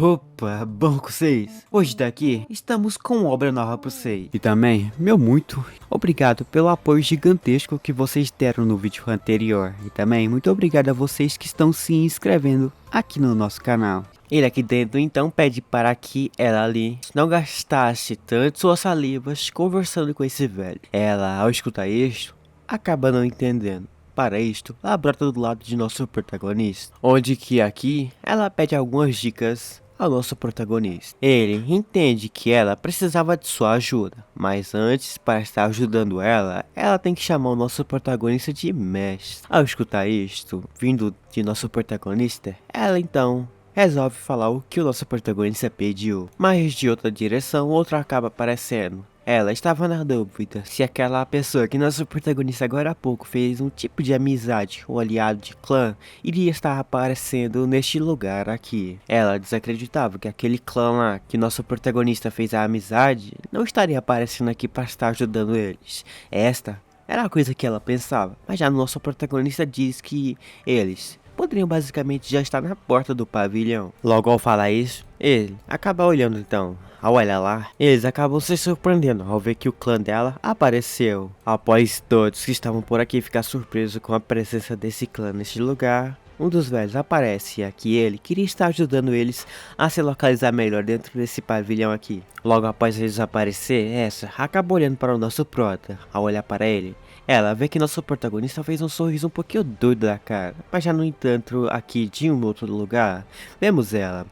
Opa, bom com vocês? Hoje daqui estamos com obra nova para vocês. E também, meu muito obrigado pelo apoio gigantesco que vocês deram no vídeo anterior. E também, muito obrigado a vocês que estão se inscrevendo aqui no nosso canal. Ele aqui dentro então pede para que ela ali não gastasse tanto suas salivas conversando com esse velho. Ela, ao escutar isto, acaba não entendendo. Para isto, ela brota do lado de nosso protagonista, onde que aqui ela pede algumas dicas ao nosso protagonista. Ele entende que ela precisava de sua ajuda, mas antes, para estar ajudando ela, ela tem que chamar o nosso protagonista de mestre. Ao escutar isto, vindo de nosso protagonista, ela então resolve falar o que o nosso protagonista pediu, mas de outra direção, outro acaba aparecendo. Ela estava na dúvida se aquela pessoa que nosso protagonista agora há pouco fez um tipo de amizade ou aliado de clã iria estar aparecendo neste lugar aqui. Ela desacreditava que aquele clã lá que nosso protagonista fez a amizade não estaria aparecendo aqui para estar ajudando eles. Esta era a coisa que ela pensava, mas já nosso protagonista diz que eles poderiam basicamente já estar na porta do pavilhão. Logo ao falar isso, ele acaba olhando então. Ao olhar lá, eles acabam se surpreendendo ao ver que o clã dela apareceu. Após todos que estavam por aqui ficar surpresos com a presença desse clã neste lugar, um dos velhos aparece e aqui ele queria estar ajudando eles a se localizar melhor dentro desse pavilhão aqui. Logo após eles aparecer, essa acaba olhando para o nosso prota. Ao olhar para ele, ela vê que nosso protagonista fez um sorriso um pouquinho doido da cara, mas já no entanto aqui de um outro lugar, vemos ela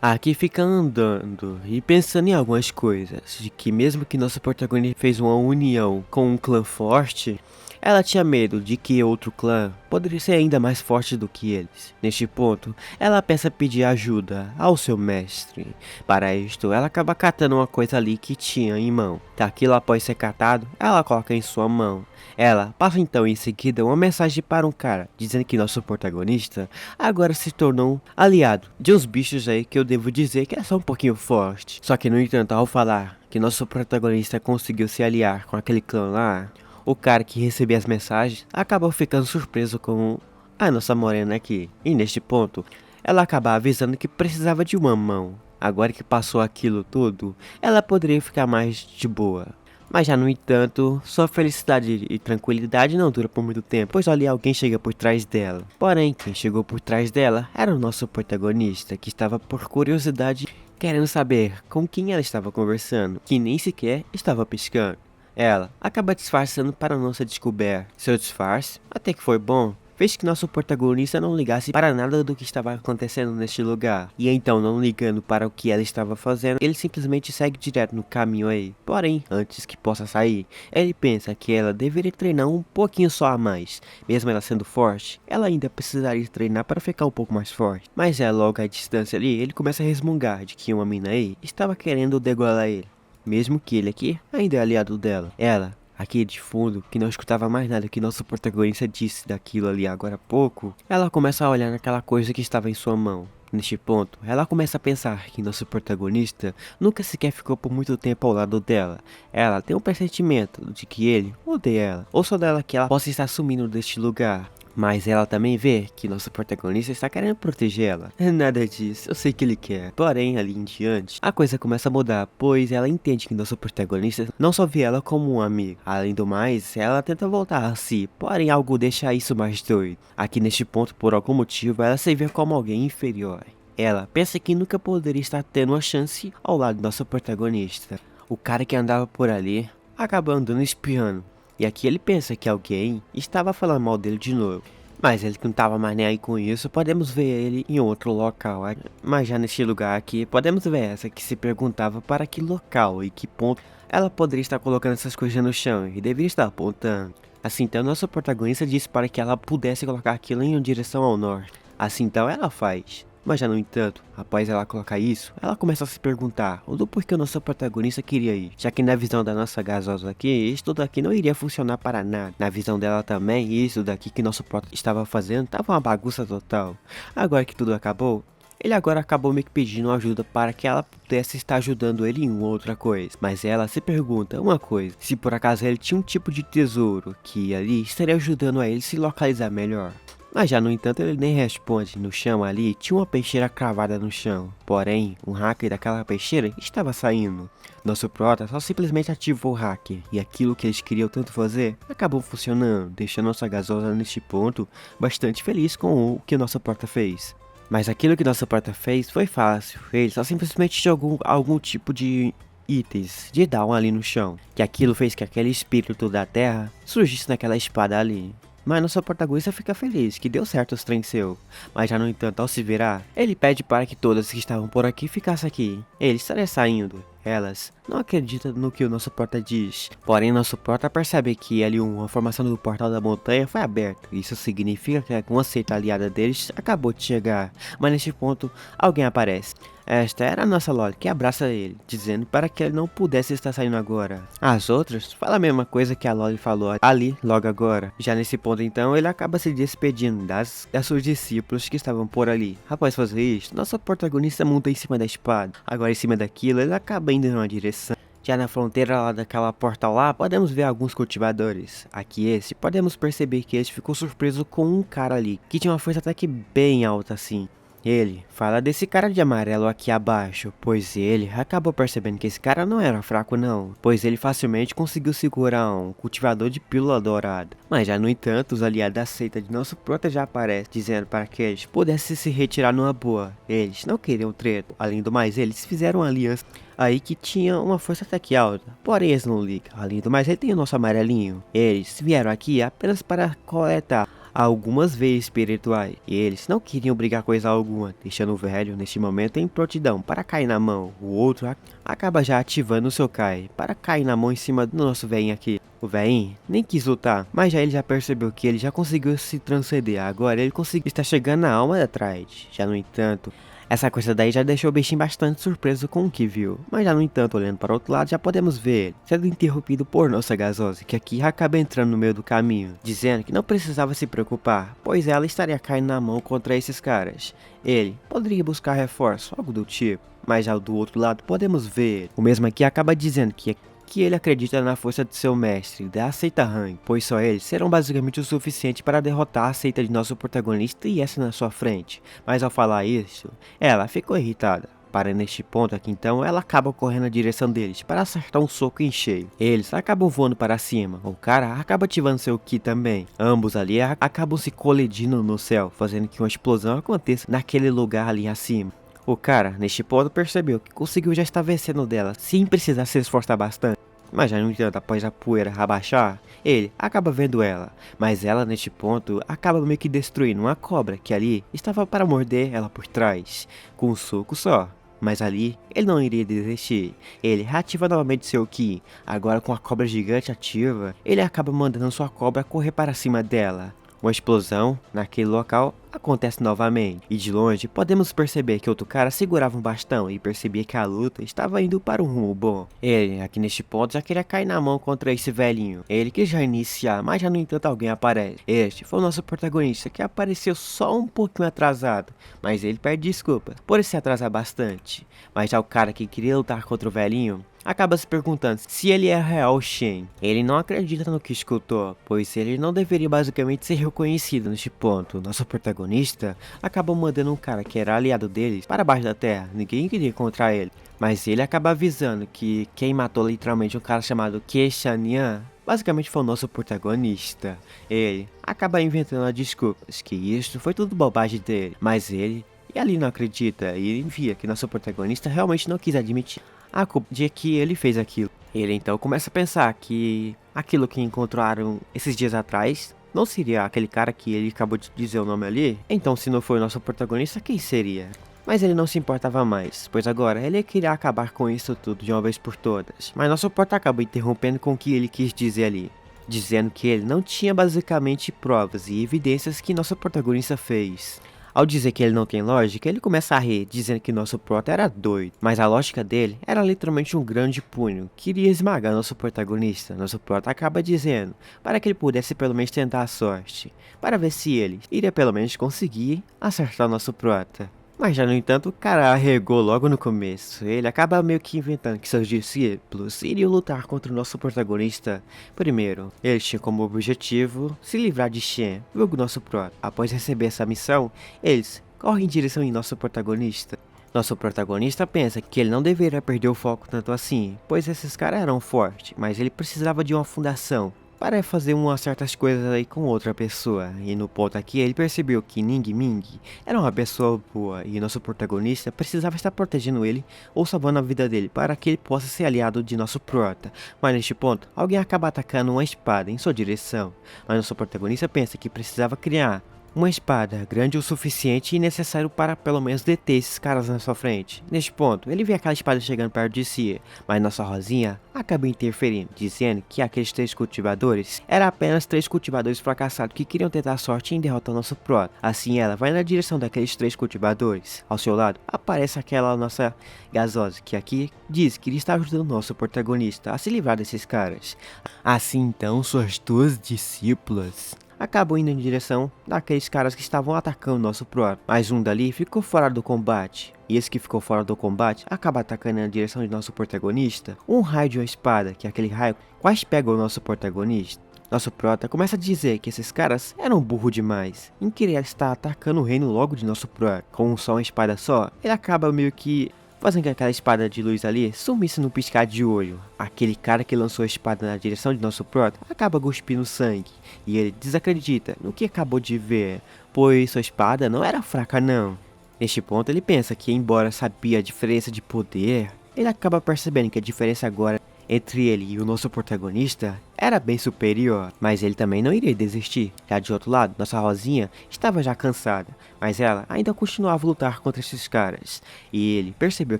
aqui fica andando e pensando em algumas coisas, de que mesmo que nosso protagonista fez uma união com um clã forte, ela tinha medo de que outro clã poderia ser ainda mais forte do que eles. Neste ponto, ela pensa pedir ajuda ao seu mestre. Para isto, ela acaba catando uma coisa ali que tinha em mão. Daquilo após ser catado, ela coloca em sua mão. Ela passa então em seguida uma mensagem para um cara, dizendo que nosso protagonista agora se tornou um aliado de uns bichos aí que eu devo dizer que é só um pouquinho forte. Só que no entanto, ao falar que nosso protagonista conseguiu se aliar com aquele clã lá, o cara que recebia as mensagens acabou ficando surpreso com a nossa morena aqui. E neste ponto, ela acaba avisando que precisava de uma mão. Agora que passou aquilo tudo, ela poderia ficar mais de boa. Mas já no entanto, sua felicidade e tranquilidade não dura por muito tempo, pois ali alguém chega por trás dela. Porém, quem chegou por trás dela era o nosso protagonista, que estava por curiosidade querendo saber com quem ela estava conversando, que nem sequer estava piscando. Ela acaba disfarçando para não ser descoberta. Seu disfarce até que foi bom, fez que nosso protagonista não ligasse para nada do que estava acontecendo neste lugar. E então, não ligando para o que ela estava fazendo, ele simplesmente segue direto no caminho aí. Porém, antes que possa sair, ele pensa que ela deveria treinar um pouquinho só a mais. Mesmo ela sendo forte, ela ainda precisaria treinar para ficar um pouco mais forte. Mas logo à distância ali, ele começa a resmungar de que uma mina aí estava querendo degolar ele. Mesmo que ele aqui ainda é aliado dela. Ela, aqui de fundo, que não escutava mais nada que nosso protagonista disse daquilo ali agora há pouco, ela começa a olhar naquela coisa que estava em sua mão. Neste ponto, ela começa a pensar que nosso protagonista nunca sequer ficou por muito tempo ao lado dela. Ela tem um pressentimento de que ele odeia ela, ou só dela que ela possa estar sumindo deste lugar. Mas ela também vê que nosso protagonista está querendo proteger ela. Nada disso, eu sei que ele quer. Porém, ali em diante, a coisa começa a mudar, pois ela entende que nosso protagonista não só vê ela como um amigo. Além do mais, ela tenta voltar a si, porém algo deixa isso mais doido. Aqui neste ponto, por algum motivo, ela se vê como alguém inferior. Ela pensa que nunca poderia estar tendo uma chance ao lado do nosso protagonista. O cara que andava por ali acaba andando espiando. E aqui ele pensa que alguém estava falando mal dele de novo. Mas ele não estava mais nem aí com isso, podemos ver ele em outro local. Mas já neste lugar aqui, podemos ver essa que se perguntava para que local e que ponto ela poderia estar colocando essas coisas no chão e deveria estar apontando. Assim então, nosso protagonista disse para que ela pudesse colocar aquilo em direção ao norte. Assim então ela faz. Mas já no entanto, após ela colocar isso, ela começa a se perguntar do porquê o nosso protagonista queria ir. Já que na visão da nossa gasosa aqui, isso tudo aqui não iria funcionar para nada. Na visão dela também, isso daqui que nosso prota estava fazendo estava uma bagunça total. Agora que tudo acabou, ele agora acabou meio que pedindo ajuda para que ela pudesse estar ajudando ele em uma outra coisa. Mas ela se pergunta uma coisa, se por acaso ele tinha um tipo de tesouro que ali estaria ajudando a ele se localizar melhor. Mas já no entanto ele nem responde. No chão ali tinha uma peixeira cravada no chão. Porém, um hacker daquela peixeira estava saindo. Nosso prota só simplesmente ativou o hacker. E aquilo que eles queriam tanto fazer acabou funcionando, deixando nossa gasosa neste ponto bastante feliz com o que nosso prota fez. Mas aquilo que nosso prota fez foi fácil. Ele só simplesmente jogou algum tipo de itens de down ali no chão. Que aquilo fez que aquele espírito da terra surgisse naquela espada ali. Mas nosso protagonista fica feliz que deu certo os trem seu. Mas já no entanto, ao se virar, ele pede para que todas que estavam por aqui ficassem aqui. Ele estaria saindo. Elas não acreditam no que o nosso prota diz. Porém, nosso prota percebe que ali uma formação do portal da montanha foi aberta. Isso significa que uma seita aliada deles acabou de chegar. Mas neste ponto, alguém aparece. Esta era a nossa Loli, que abraça ele, dizendo para que ele não pudesse estar saindo agora. As outras falam a mesma coisa que a Loli falou ali logo agora. Já nesse ponto então, ele acaba se despedindo das seus discípulos que estavam por ali. Após fazer isso, nosso protagonista monta em cima da espada. Agora em cima daquilo, ele acaba indo em uma direção. Já na fronteira lá daquela portal lá, podemos ver alguns cultivadores. Aqui podemos perceber que ele ficou surpreso com um cara ali, que tinha uma força até que bem alta assim. Ele fala desse cara de amarelo aqui abaixo, pois ele acabou percebendo que esse cara não era fraco não, pois ele facilmente conseguiu segurar um cultivador de pílula dourada. Mas já no entanto, os aliados da seita de nosso prota já aparecem, dizendo para que eles pudessem se retirar numa boa. Eles não queriam treta, além do mais eles fizeram uma aliança aí que tinha uma força até que alta, porém eles não ligam. Além do mais ele tem o nosso amarelinho. Eles vieram aqui apenas para coletar algumas veias espirituais, e eles não queriam brigar coisa alguma, deixando o velho neste momento em prontidão para cair na mão. O outro acaba já ativando o seu Kai para cair na mão em cima do nosso velhinho aqui. O velhinho nem quis lutar, mas já ele já percebeu que ele já conseguiu se transcender. Agora ele conseguiu estar chegando na alma da Triad. Já no entanto, essa coisa daí já deixou o bichinho bastante surpreso com o que viu. Mas já no entanto, olhando para o outro lado, já podemos ver ele sendo interrompido por nossa gasosa, que aqui acaba entrando no meio do caminho, dizendo que não precisava se preocupar, pois ela estaria caindo na mão contra esses caras. Ele poderia buscar reforço, algo do tipo. Mas já do outro lado podemos ver o mesmo aqui acaba dizendo que ele acredita na força de seu mestre, da seita Han, pois só eles serão basicamente o suficiente para derrotar a seita de nosso protagonista e essa na sua frente. Mas ao falar isso, ela ficou irritada. Para neste ponto aqui então, ela acaba correndo na direção deles para acertar um soco em cheio. Eles acabam voando para cima, o cara acaba ativando seu Ki também. Ambos ali acabam se colidindo no céu, fazendo que uma explosão aconteça naquele lugar ali acima. O cara, neste ponto, percebeu que conseguiu já estar vencendo dela, sem precisar se esforçar bastante. Mas já no entanto, após a poeira abaixar, ele acaba vendo ela. Mas ela, neste ponto, acaba meio que destruindo uma cobra que ali estava para morder ela por trás, com um soco só. Mas ali, ele não iria desistir. Ele reativa novamente seu Ki. Agora com a cobra gigante ativa, ele acaba mandando sua cobra correr para cima dela. Uma explosão naquele local acontece novamente, e de longe podemos perceber que outro cara segurava um bastão e percebia que a luta estava indo para um rumo bom. Ele, aqui neste ponto, já queria cair na mão contra esse velhinho. Ele que já inicia, mas já no entanto alguém aparece. Este foi o nosso protagonista, que apareceu só um pouquinho atrasado, mas ele pede desculpas por se atrasar bastante. Mas já o cara que queria lutar contra o velhinho acaba se perguntando se ele é real Shen. Ele não acredita no que escutou, pois ele não deveria basicamente ser reconhecido neste ponto. Nosso protagonista acaba mandando um cara que era aliado deles para baixo da terra. Ninguém queria encontrar ele, mas ele acaba avisando que quem matou literalmente um cara chamado Keishanian basicamente foi o nosso protagonista. Ele acaba inventando desculpas, que isso foi tudo bobagem dele, mas ele e ali não acredita e via que nosso protagonista realmente não quis admitir a culpa de que ele fez aquilo. Ele então começa a pensar que aquilo que encontraram esses dias atrás não seria aquele cara que ele acabou de dizer o nome ali. Então se não foi o nosso protagonista, quem seria? Mas ele não se importava mais, pois agora ele queria acabar com isso tudo de uma vez por todas. Mas nosso porta acabou interrompendo com o que ele quis dizer ali, dizendo que ele não tinha basicamente provas e evidências que nosso protagonista fez. Ao dizer que ele não tem lógica, ele começa a rir, dizendo que nosso prota era doido. Mas a lógica dele era literalmente um grande punho, que iria esmagar nosso protagonista. Nosso prota acaba dizendo para que ele pudesse pelo menos tentar a sorte, para ver se ele iria pelo menos conseguir acertar nosso prota. Mas já no entanto, o cara arregou logo no começo. Ele acaba meio que inventando que seus discípulos iriam lutar contra o nosso protagonista. Primeiro, eles tinham como objetivo se livrar de Shen, vulgo nosso prota. Após receber essa missão, eles correm em direção em nosso protagonista. Nosso protagonista pensa que ele não deveria perder o foco tanto assim, pois esses caras eram fortes, mas ele precisava de uma fundação para fazer umas certas coisas aí com outra pessoa. E no ponto aqui ele percebeu que Ning Ming era uma pessoa boa e nosso protagonista precisava estar protegendo ele ou salvando a vida dele para que ele possa ser aliado de nosso prota. Mas neste ponto, alguém acaba atacando uma espada em sua direção, mas nosso protagonista pensa que precisava criar uma espada grande o suficiente e necessário para pelo menos deter esses caras na sua frente. Neste ponto, ele vê aquela espada chegando perto de si, mas nossa Rosinha acaba interferindo, dizendo que aqueles 3 cultivadores eram apenas 3 cultivadores fracassados que queriam tentar sorte em derrotar nosso prota. Assim ela vai na direção daqueles 3 cultivadores. Ao seu lado aparece aquela nossa gasosa, que aqui diz que ele está ajudando nosso protagonista a se livrar desses caras. Assim então, suas 2 discípulas acabam indo em direção daqueles caras que estavam atacando nosso prota. Mas um dali ficou fora do combate. E esse que ficou fora do combate acaba atacando na direção de nosso protagonista um raio de uma espada, que aquele raio quase pega o nosso protagonista. Nosso prota começa a dizer que esses caras eram burro demais em querer estar atacando o reino logo de nosso prota. Com só uma espada só, ele acaba meio que fazendo que aquela espada de luz ali sumisse no piscar de olho. Aquele cara que lançou a espada na direção de nosso prota acaba cuspindo sangue, e ele desacredita no que acabou de ver, pois sua espada não era fraca não. Neste ponto ele pensa que, embora sabia a diferença de poder, ele acaba percebendo que a diferença agora entre ele e o nosso protagonista era bem superior, mas ele também não iria desistir. Já de outro lado, nossa Rosinha estava já cansada, mas ela ainda continuava a lutar contra esses caras, e ele percebeu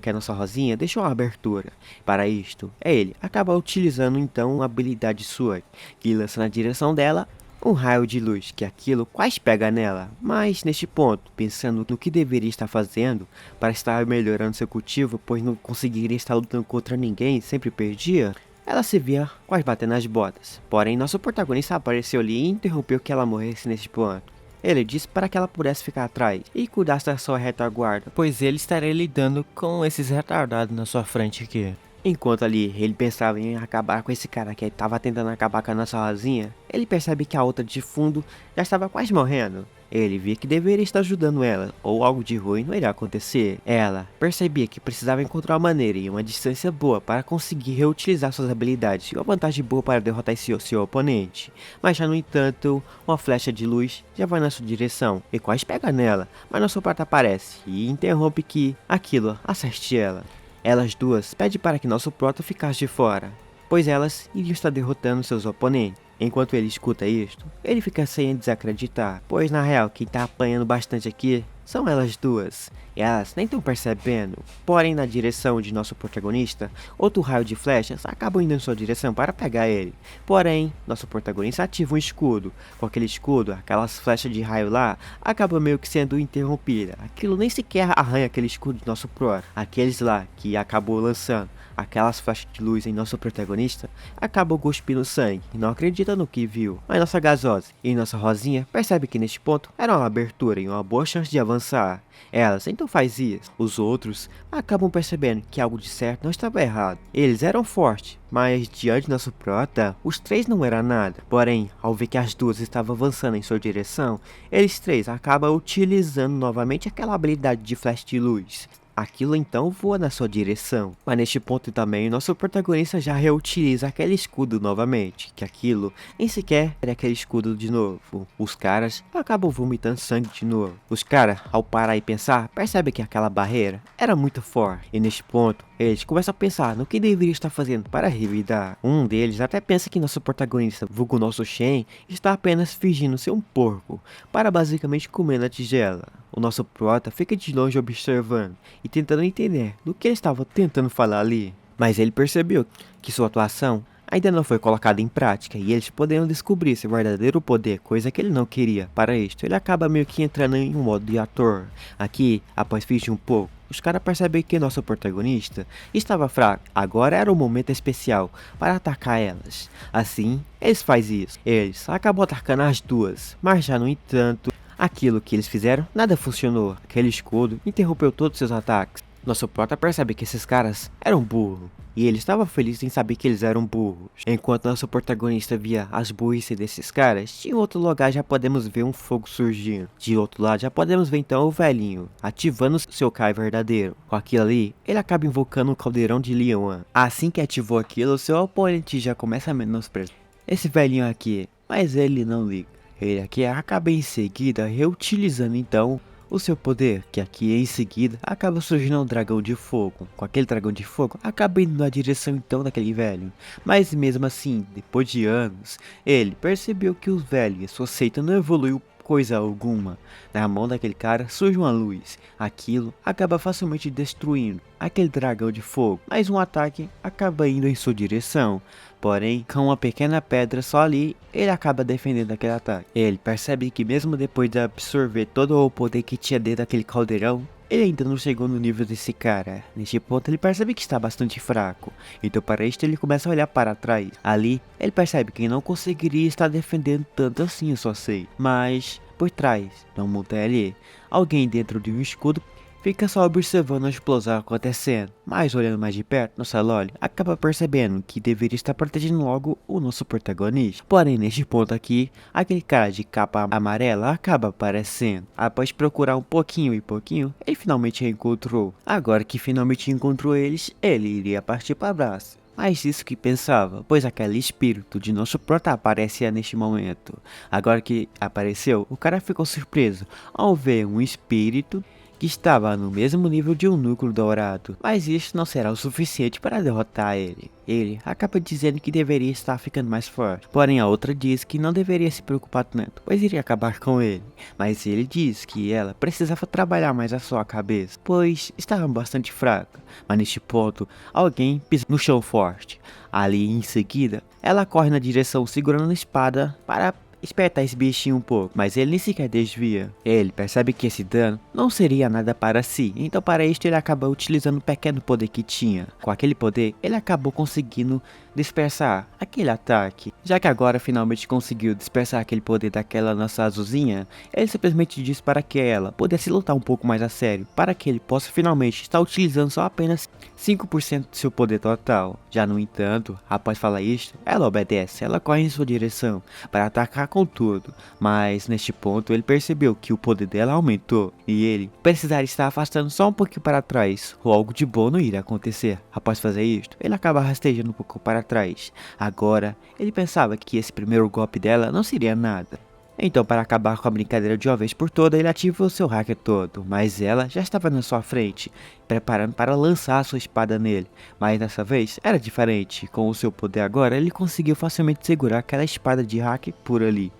que a nossa Rosinha deixou uma abertura. Para isto, ele acaba utilizando então uma habilidade sua, que lança na direção dela um raio de luz, que aquilo quase pega nela. Mas neste ponto, pensando no que deveria estar fazendo para estar melhorando seu cultivo, pois não conseguiria estar lutando contra ninguém, sempre perdia, ela se via quase batendo nas botas. Porém, nosso protagonista apareceu ali e interrompeu que ela morresse neste ponto. Ele disse para que ela pudesse ficar atrás e cuidasse da sua retaguarda, pois ele estaria lidando com esses retardados na sua frente aqui. Enquanto ali ele pensava em acabar com esse cara que estava tentando acabar com a nossa Rosinha, ele percebe que a outra de fundo já estava quase morrendo. Ele via que deveria estar ajudando ela, ou algo de ruim não iria acontecer. Ela percebia que precisava encontrar uma maneira e uma distância boa para conseguir reutilizar suas habilidades e uma vantagem boa para derrotar seu oponente. Mas já no entanto, uma flecha de luz já vai na sua direção e quase pega nela, mas nosso prata aparece e interrompe que aquilo acerte ela. Elas duas pedem para que nosso prota ficasse de fora, pois elas iriam estar derrotando seus oponentes. Enquanto ele escuta isto, ele fica sem desacreditar, pois na real quem tá apanhando bastante aqui são elas duas, e elas nem estão percebendo. Porém, na direção de nosso protagonista, outro raio de flechas acaba indo em sua direção para pegar ele. Porém, nosso protagonista ativa um escudo. Com aquele escudo, aquelas flechas de raio lá acabam meio que sendo interrompida. Aquilo nem sequer arranha aquele escudo de nosso prota. Aqueles lá que acabou lançando aquelas flechas de luz em nosso protagonista acabam cuspindo sangue e não acredita no que viu. Mas nossa gasosa e nossa Rosinha percebe que neste ponto era uma abertura e uma boa chance de avançar. Elas então faz isso. Os outros acabam percebendo que algo de certo não estava errado. Eles eram fortes, mas diante de nosso prota, os 3 não eram nada. Porém, ao ver que as duas estavam avançando em sua direção, eles 3 acabam utilizando novamente aquela habilidade de flash de luz. Aquilo então voa na sua direção, mas neste ponto também nosso protagonista já reutiliza aquele escudo novamente, que aquilo nem sequer era aquele escudo de novo. Os caras acabam vomitando sangue de novo. Os caras, ao parar e pensar, percebem que aquela barreira era muito forte, e neste ponto eles começam a pensar no que deveria estar fazendo para revidar. Um deles até pensa que nosso protagonista, vulgo nosso Shen, está apenas fingindo ser um porco, para basicamente comer na tigela. O nosso prota fica de longe observando e tentando entender do que ele estava tentando falar ali. Mas ele percebeu que sua atuação ainda não foi colocada em prática e eles poderiam descobrir seu verdadeiro poder, coisa que ele não queria. Para isto, ele acaba meio que entrando em um modo de ator. Aqui, após fingir um pouco, os caras percebem que nosso protagonista estava fraco. Agora era o momento especial para atacar elas. Assim, eles fazem isso. Eles acabam atacando as duas, mas já no entanto, aquilo que eles fizeram, nada funcionou. Aquele escudo interrompeu todos seus ataques. Nosso prota percebe que esses caras eram burros. E ele estava feliz em saber que eles eram burros. Enquanto nosso protagonista via as burrices desses caras, de outro lugar já podemos ver um fogo surgindo. De outro lado já podemos ver então o velhinho, ativando seu Kai verdadeiro. Com aquilo ali, ele acaba invocando o caldeirão de Liyuan. Assim que ativou aquilo, seu oponente já começa a menosprezar esse velhinho aqui, mas ele não liga. Ele aqui acaba em seguida reutilizando então o seu poder, que aqui em seguida acaba surgindo um dragão de fogo. Com aquele dragão de fogo, acaba indo na direção então daquele velho. Mas mesmo assim, depois de anos, ele percebeu que o velho e sua seita não evoluiu coisa alguma. Na mão daquele cara surge uma luz. Aquilo acaba facilmente destruindo aquele dragão de fogo, mas um ataque acaba indo em sua direção. Porém, com uma pequena pedra só ali, ele acaba defendendo aquele ataque. Ele percebe que mesmo depois de absorver todo o poder que tinha dentro daquele caldeirão, ele ainda não chegou no nível desse cara. Neste ponto ele percebe que está bastante fraco. Então para isto ele começa a olhar para trás. Ali ele percebe que não conseguiria estar defendendo tanto assim o Sosei. Mas por trás, no mundo ali, alguém dentro de um escudo fica só observando a explosão acontecendo, mas olhando mais de perto, nossa Loli acaba percebendo que deveria estar protegendo logo o nosso protagonista. Porém, neste ponto aqui, aquele cara de capa amarela acaba aparecendo. Após procurar um pouquinho e pouquinho, ele finalmente reencontrou. Agora que finalmente encontrou eles, ele iria partir para o abraço. Mas isso que pensava, pois aquele espírito de nosso prota aparecia neste momento. Agora que apareceu, o cara ficou surpreso ao ver um espírito que estava no mesmo nível de um núcleo dourado, mas isso não será o suficiente para derrotar ele. Ele acaba dizendo que deveria estar ficando mais forte, porém a outra diz que não deveria se preocupar tanto, pois iria acabar com ele. Mas ele diz que ela precisava trabalhar mais a sua cabeça, pois estava bastante fraca. Mas neste ponto, alguém pisa no chão forte. Ali em seguida, ela corre na direção segurando a espada para espetar esse bichinho um pouco, mas ele nem sequer desvia. Ele percebe que esse dano não seria nada para si, então para isto ele acaba utilizando o pequeno poder que tinha. Com aquele poder, ele acabou conseguindo dispersar aquele ataque. Já que agora finalmente conseguiu dispersar aquele poder daquela nossa azulzinha, ele simplesmente diz para que ela pudesse lutar um pouco mais a sério, para que ele possa finalmente estar utilizando só apenas 5% do seu poder total. Já no entanto, após falar isto, ela obedece, ela corre em sua direção para atacar com tudo, mas neste ponto ele percebeu que o poder dela aumentou e ele precisaria estar afastando só um pouquinho para trás, ou algo de bom não iria acontecer. Após fazer isto, ele acaba rastejando um pouco para trás. Agora, ele pensava que esse primeiro golpe dela não seria nada. Então, para acabar com a brincadeira de uma vez por toda, ele ativa o seu hacker todo, mas ela já estava na sua frente, preparando para lançar a sua espada nele. Mas dessa vez era diferente, com o seu poder agora, ele conseguiu facilmente segurar aquela espada de hack por ali.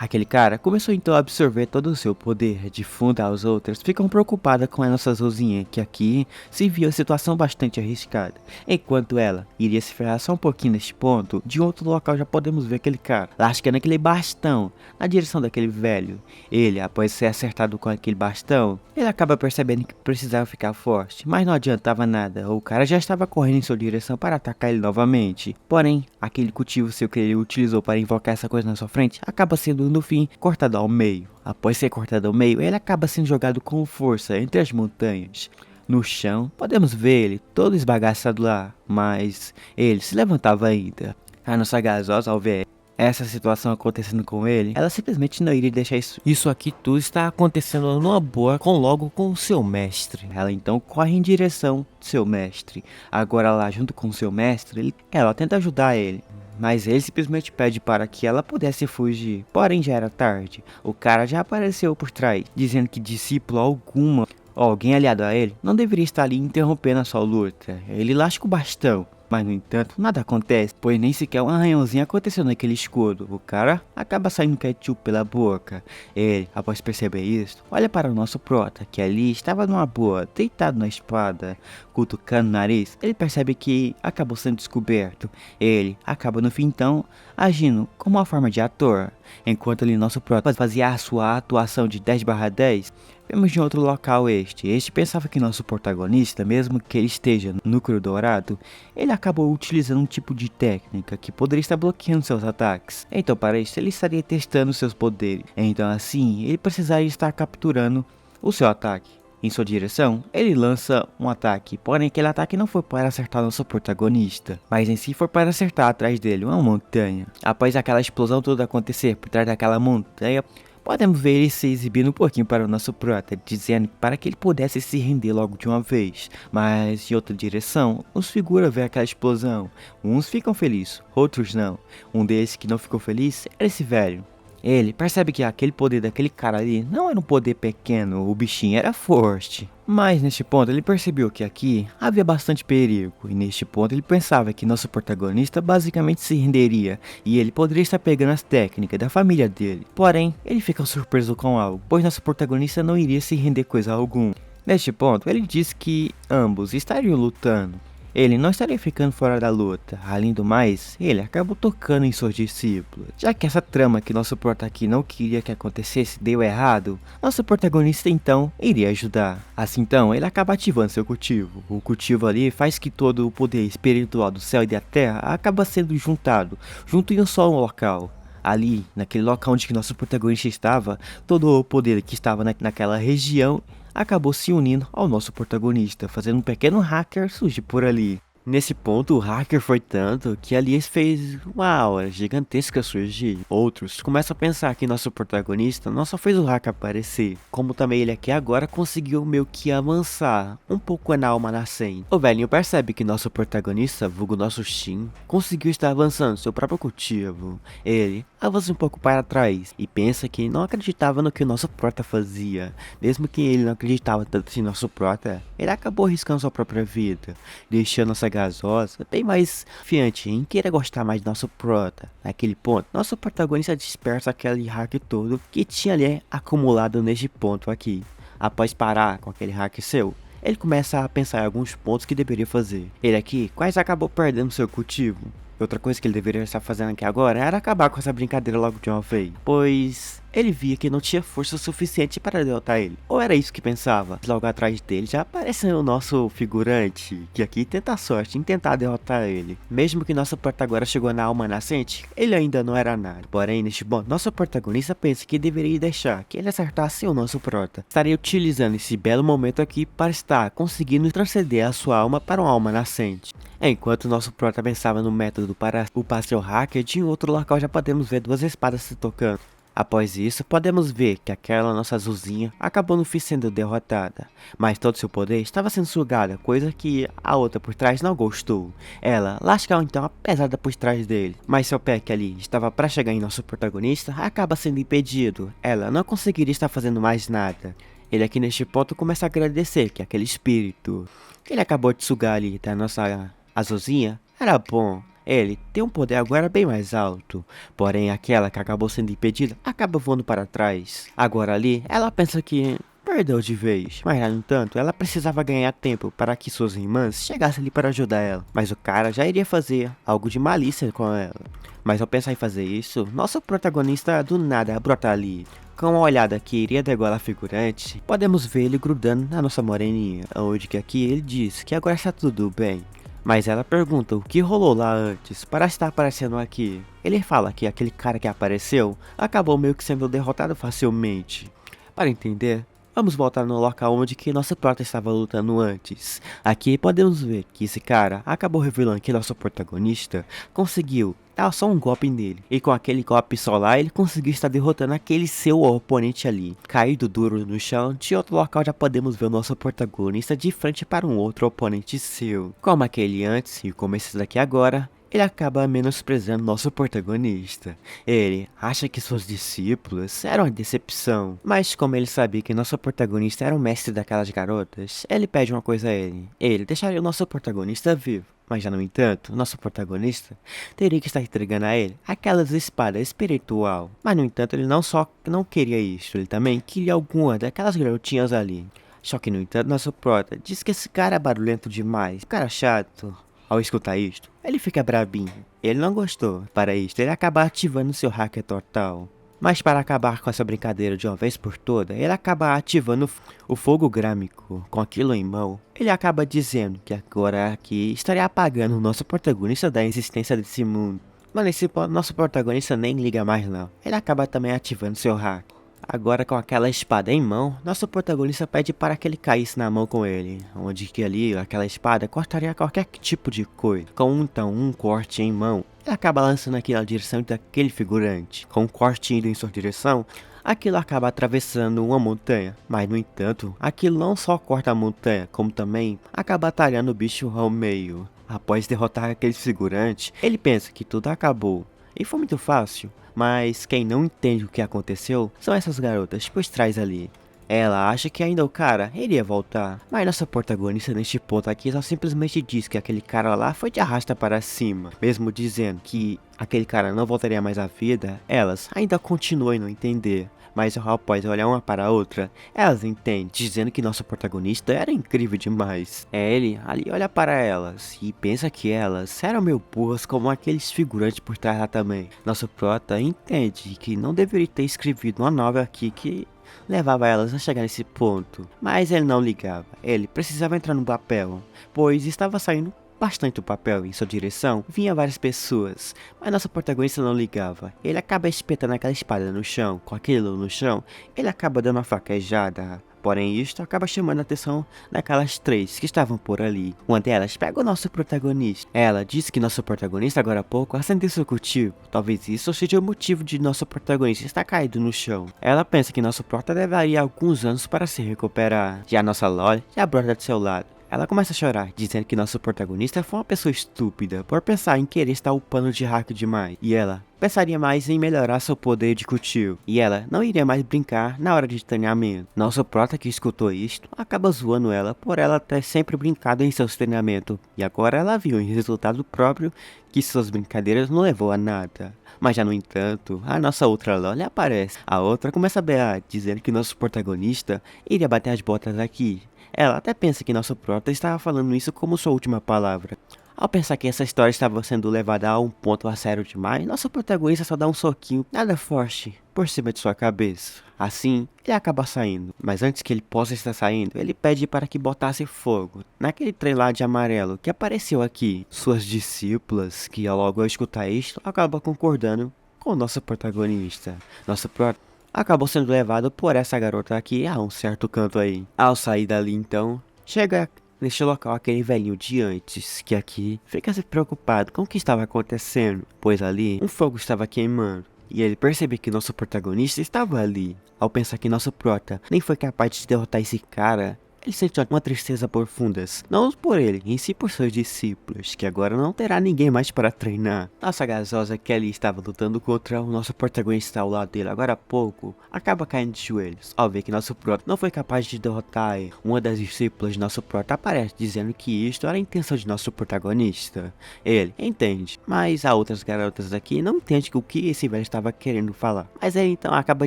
Aquele cara começou então a absorver todo o seu poder. De fundo as outras ficam preocupadas com a nossa azulzinha, que aqui se viu em situação bastante arriscada. Enquanto ela iria se ferrar só um pouquinho neste ponto, de outro local já podemos ver aquele cara lascando aquele bastão na direção daquele velho. Ele, após ser acertado com aquele bastão, ele acaba percebendo que precisava ficar forte, mas não adiantava nada. O cara já estava correndo em sua direção para atacar ele novamente. Porém, aquele cultivo seu que ele utilizou para invocar essa coisa na sua frente acaba sendo no fim cortado ao meio. Após ser cortado ao meio, ele acaba sendo jogado com força entre as montanhas. No chão, podemos ver ele todo esbagaçado lá, mas ele se levantava ainda. A nossa gasosa, ao ver essa situação acontecendo com ele, ela simplesmente não iria deixar isso aqui tudo está acontecendo numa boa logo com o seu mestre. Ela então corre em direção do seu mestre. Agora lá junto com o seu mestre, ela tenta ajudar ele, mas ele simplesmente pede para que ela pudesse fugir. Porém já era tarde. O cara já apareceu por trás, dizendo que discípulo alguma ou alguém aliado a ele não deveria estar ali interrompendo a sua luta. Ele lasca o bastão. Mas no entanto, nada acontece, pois nem sequer um arranhãozinho aconteceu naquele escudo. O cara acaba saindo ketchup pela boca. Ele, após perceber isso, olha para o nosso prota, que ali estava numa boa, deitado na espada, cutucando o nariz. Ele percebe que acabou sendo descoberto. Ele acaba no fim então agindo como uma forma de ator. Enquanto ali nosso prota fazia a sua atuação de 10/10, Vemos de outro local este pensava que nosso protagonista, mesmo que ele esteja no núcleo dourado, ele acabou utilizando um tipo de técnica que poderia estar bloqueando seus ataques. Então para isso ele estaria testando seus poderes, então assim ele precisaria estar capturando o seu ataque. Em sua direção, ele lança um ataque, porém aquele ataque não foi para acertar nosso protagonista, mas em si foi para acertar atrás dele uma montanha. Após aquela explosão toda acontecer por trás daquela montanha, podemos ver ele se exibindo um pouquinho para o nosso prota, dizendo para que ele pudesse se render logo de uma vez. Mas em outra direção, os figuras vê aquela explosão. Uns ficam felizes, outros não. Um deles que não ficou feliz era esse velho. Ele percebe que aquele poder daquele cara ali não era um poder pequeno, o bichinho era forte. Mas neste ponto ele percebeu que aqui havia bastante perigo, e neste ponto ele pensava que nosso protagonista basicamente se renderia, e ele poderia estar pegando as técnicas da família dele. Porém, ele fica surpreso com algo, pois nosso protagonista não iria se render coisa alguma. Neste ponto ele diz que ambos estariam lutando. Ele não estaria ficando fora da luta. Além do mais, ele acabou tocando em seus discípulos. Já que essa trama que nosso prota aqui não queria que acontecesse deu errado, nosso protagonista então iria ajudar. Assim então, ele acaba ativando seu cultivo. O cultivo ali faz que todo o poder espiritual do céu e da terra acaba sendo juntado, junto em um só local. Ali, naquele local onde que nosso protagonista estava, todo o poder que estava naquela região acabou se unindo ao nosso protagonista, fazendo um pequeno hacker surgir por ali. Nesse ponto, o hacker foi tanto que ali fez uma aura gigantesca surgir. Outros começam a pensar que nosso protagonista não só fez o hacker aparecer, como também ele aqui agora conseguiu meio que avançar um pouco na alma nascente. O velhinho percebe que nosso protagonista, vulgo nosso Shin, conseguiu estar avançando seu próprio cultivo. Ele avança um pouco para trás e pensa que não acreditava no que o nosso prota fazia. Mesmo que ele não acreditava tanto em nosso prota, ele acabou arriscando sua própria vida, deixando nossa gasosa bem mais confiante em querer gostar mais do nosso prota. Naquele ponto, nosso protagonista dispersa aquele hack todo que tinha ali acumulado neste ponto aqui. Após parar com aquele hack seu, ele começa a pensar em alguns pontos que deveria fazer. Ele aqui quase acabou perdendo seu cultivo. Outra coisa que ele deveria estar fazendo aqui agora era acabar com essa brincadeira logo de uma vez, pois ele via que não tinha força suficiente para derrotar ele. Ou era isso que pensava? Logo atrás dele já apareceu o nosso figurante, que aqui tenta a sorte em tentar derrotar ele. Mesmo que nosso prota agora chegou na alma nascente, ele ainda não era nada. Porém, neste ponto, nosso protagonista pensa que deveria deixar que ele acertasse o nosso prota. Estaria utilizando esse belo momento aqui para estar conseguindo transcender a sua alma para uma alma nascente. Enquanto nosso prota pensava no método para upar seu hacker, de outro local já podemos ver duas espadas se tocando. Após isso, podemos ver que aquela nossa azulzinha acabou no fim sendo derrotada, mas todo seu poder estava sendo sugada, coisa que a outra por trás não gostou. Ela lascou então a pesada por trás dele, mas seu pé que ali estava para chegar em nosso protagonista acaba sendo impedido. Ela não conseguiria estar fazendo mais nada. Ele aqui neste ponto começa a agradecer que aquele espírito que ele acabou de sugar ali da nossa azulzinha era bom. Ele tem um poder agora bem mais alto, porém aquela que acabou sendo impedida acaba voando para trás. Agora ali, ela pensa que perdeu de vez, mas no entanto, ela precisava ganhar tempo para que suas irmãs chegassem ali para ajudar ela. Mas o cara já iria fazer algo de malícia com ela. Mas ao pensar em fazer isso, nosso protagonista do nada brota ali. Com uma olhada que iria degolar a figurante, podemos ver ele grudando na nossa moreninha, onde que aqui ele diz que agora está tudo bem. Mas ela pergunta o que rolou lá antes para estar aparecendo aqui. Ele fala que aquele cara que apareceu acabou meio que sendo derrotado facilmente. Para entender, vamos voltar no local onde que nosso prota estava lutando antes. Aqui podemos ver que esse cara acabou revelando que nosso protagonista conseguiu dar só um golpe nele. E com aquele golpe só lá, ele conseguiu estar derrotando aquele seu oponente ali. Caído duro no chão, de outro local já podemos ver o nosso protagonista de frente para um outro oponente seu. Como aquele antes e como esse daqui agora, ele acaba menosprezando nosso protagonista. Ele acha que seus discípulos eram uma decepção, mas como ele sabia que nosso protagonista era o mestre daquelas garotas, ele pede uma coisa a ele. Ele deixaria o nosso protagonista vivo. Mas já no entanto, nosso protagonista teria que estar entregando a ele aquelas espadas espiritual. Mas no entanto, ele não queria isso, ele também queria alguma daquelas garotinhas ali. Só que no entanto, nosso prota diz que esse cara é barulhento demais, cara chato. Ao escutar isto, ele fica brabinho. Ele não gostou. Para isto, ele acaba ativando seu hacker total. Mas para acabar com essa brincadeira de uma vez por toda, ele acaba ativando o fogo grâmico com aquilo em mão. Ele acaba dizendo que agora aqui estaria apagando o nosso protagonista da existência desse mundo. Mas nesse ponto, nosso protagonista nem liga mais não. Ele acaba também ativando seu hack. Agora com aquela espada em mão, nosso protagonista pede para que ele caísse na mão com ele, onde que ali aquela espada cortaria qualquer tipo de coisa. Com então um corte em mão, ele acaba lançando aquilo na direção daquele figurante. Com um corte indo em sua direção, aquilo acaba atravessando uma montanha. Mas no entanto, aquilo não só corta a montanha, como também acaba atalhando o bicho ao meio. Após derrotar aquele figurante, ele pensa que tudo acabou. E foi muito fácil. Mas quem não entende o que aconteceu são essas garotas por trás ali. Ela acha que ainda o cara iria voltar, mas nossa protagonista neste ponto aqui só simplesmente diz que aquele cara lá foi de arrasta para cima. Mesmo dizendo que aquele cara não voltaria mais à vida, elas ainda continuam a não entender. Mas após olhar uma para a outra, elas entendem, dizendo que nosso protagonista era incrível demais. Ele ali olha para elas e pensa que elas eram meio burras como aqueles figurantes por trás lá também. Nosso prota entende que não deveria ter escrevido uma novela aqui que levava elas a chegar nesse ponto. Mas ele não ligava, ele precisava entrar no papel, pois estava saindo bastante o papel em sua direção, vinha várias pessoas, mas nosso protagonista não ligava. Ele acaba espetando aquela espada no chão, com aquilo no chão, ele acaba dando uma fraquejada. Porém isto acaba chamando a atenção daquelas três que estavam por ali. Uma delas pega o nosso protagonista. Ela diz que nosso protagonista agora há pouco acendeu seu cultivo. Talvez isso seja o motivo de nosso protagonista estar caído no chão. Ela pensa que nosso prota levaria alguns anos para se recuperar. Já nossa Loli já brota do seu lado. Ela começa a chorar, dizendo que nosso protagonista foi uma pessoa estúpida por pensar em querer estar upando de hack demais. E ela pensaria mais em melhorar seu poder de cultivo. E ela não iria mais brincar na hora de treinamento. Nosso prota que escutou isto acaba zoando ela por ela ter sempre brincado em seus treinamentos. E agora ela viu em resultado próprio que suas brincadeiras não levou a nada. Mas já no entanto, a nossa outra Loli aparece. A outra começa a berrar, dizendo que nosso protagonista iria bater as botas aqui. Ela até pensa que nosso prota estava falando isso como sua última palavra. Ao pensar que essa história estava sendo levada a um ponto a sério demais, nosso protagonista só dá um soquinho nada forte por cima de sua cabeça. Assim, ele acaba saindo, mas antes que ele possa estar saindo, ele pede para que botasse fogo naquele trem lá de amarelo que apareceu aqui. Suas discípulas, que logo ao escutar isto, acabam concordando com o nosso protagonista. Nosso prota acabou sendo levado por essa garota aqui a um certo canto aí. Ao sair dali então, chega neste local aquele velhinho de antes, que aqui fica se preocupado com o que estava acontecendo, pois ali um fogo estava queimando. E ele percebe que nosso protagonista estava ali. Ao pensar que nosso prota nem foi capaz de derrotar esse cara, ele sente uma tristeza profunda, não por ele, em si por seus discípulos, que agora não terá ninguém mais para treinar. Nossa gasosa que ali estava lutando contra o nosso protagonista ao lado dele agora há pouco, acaba caindo de joelhos, ao ver que nosso prota não foi capaz de derrotar ele. Uma das discípulas de nosso prota aparece dizendo que isto era a intenção de nosso protagonista. Ele entende, mas as outras garotas aqui não entendem o que esse velho estava querendo falar. Mas ele então acaba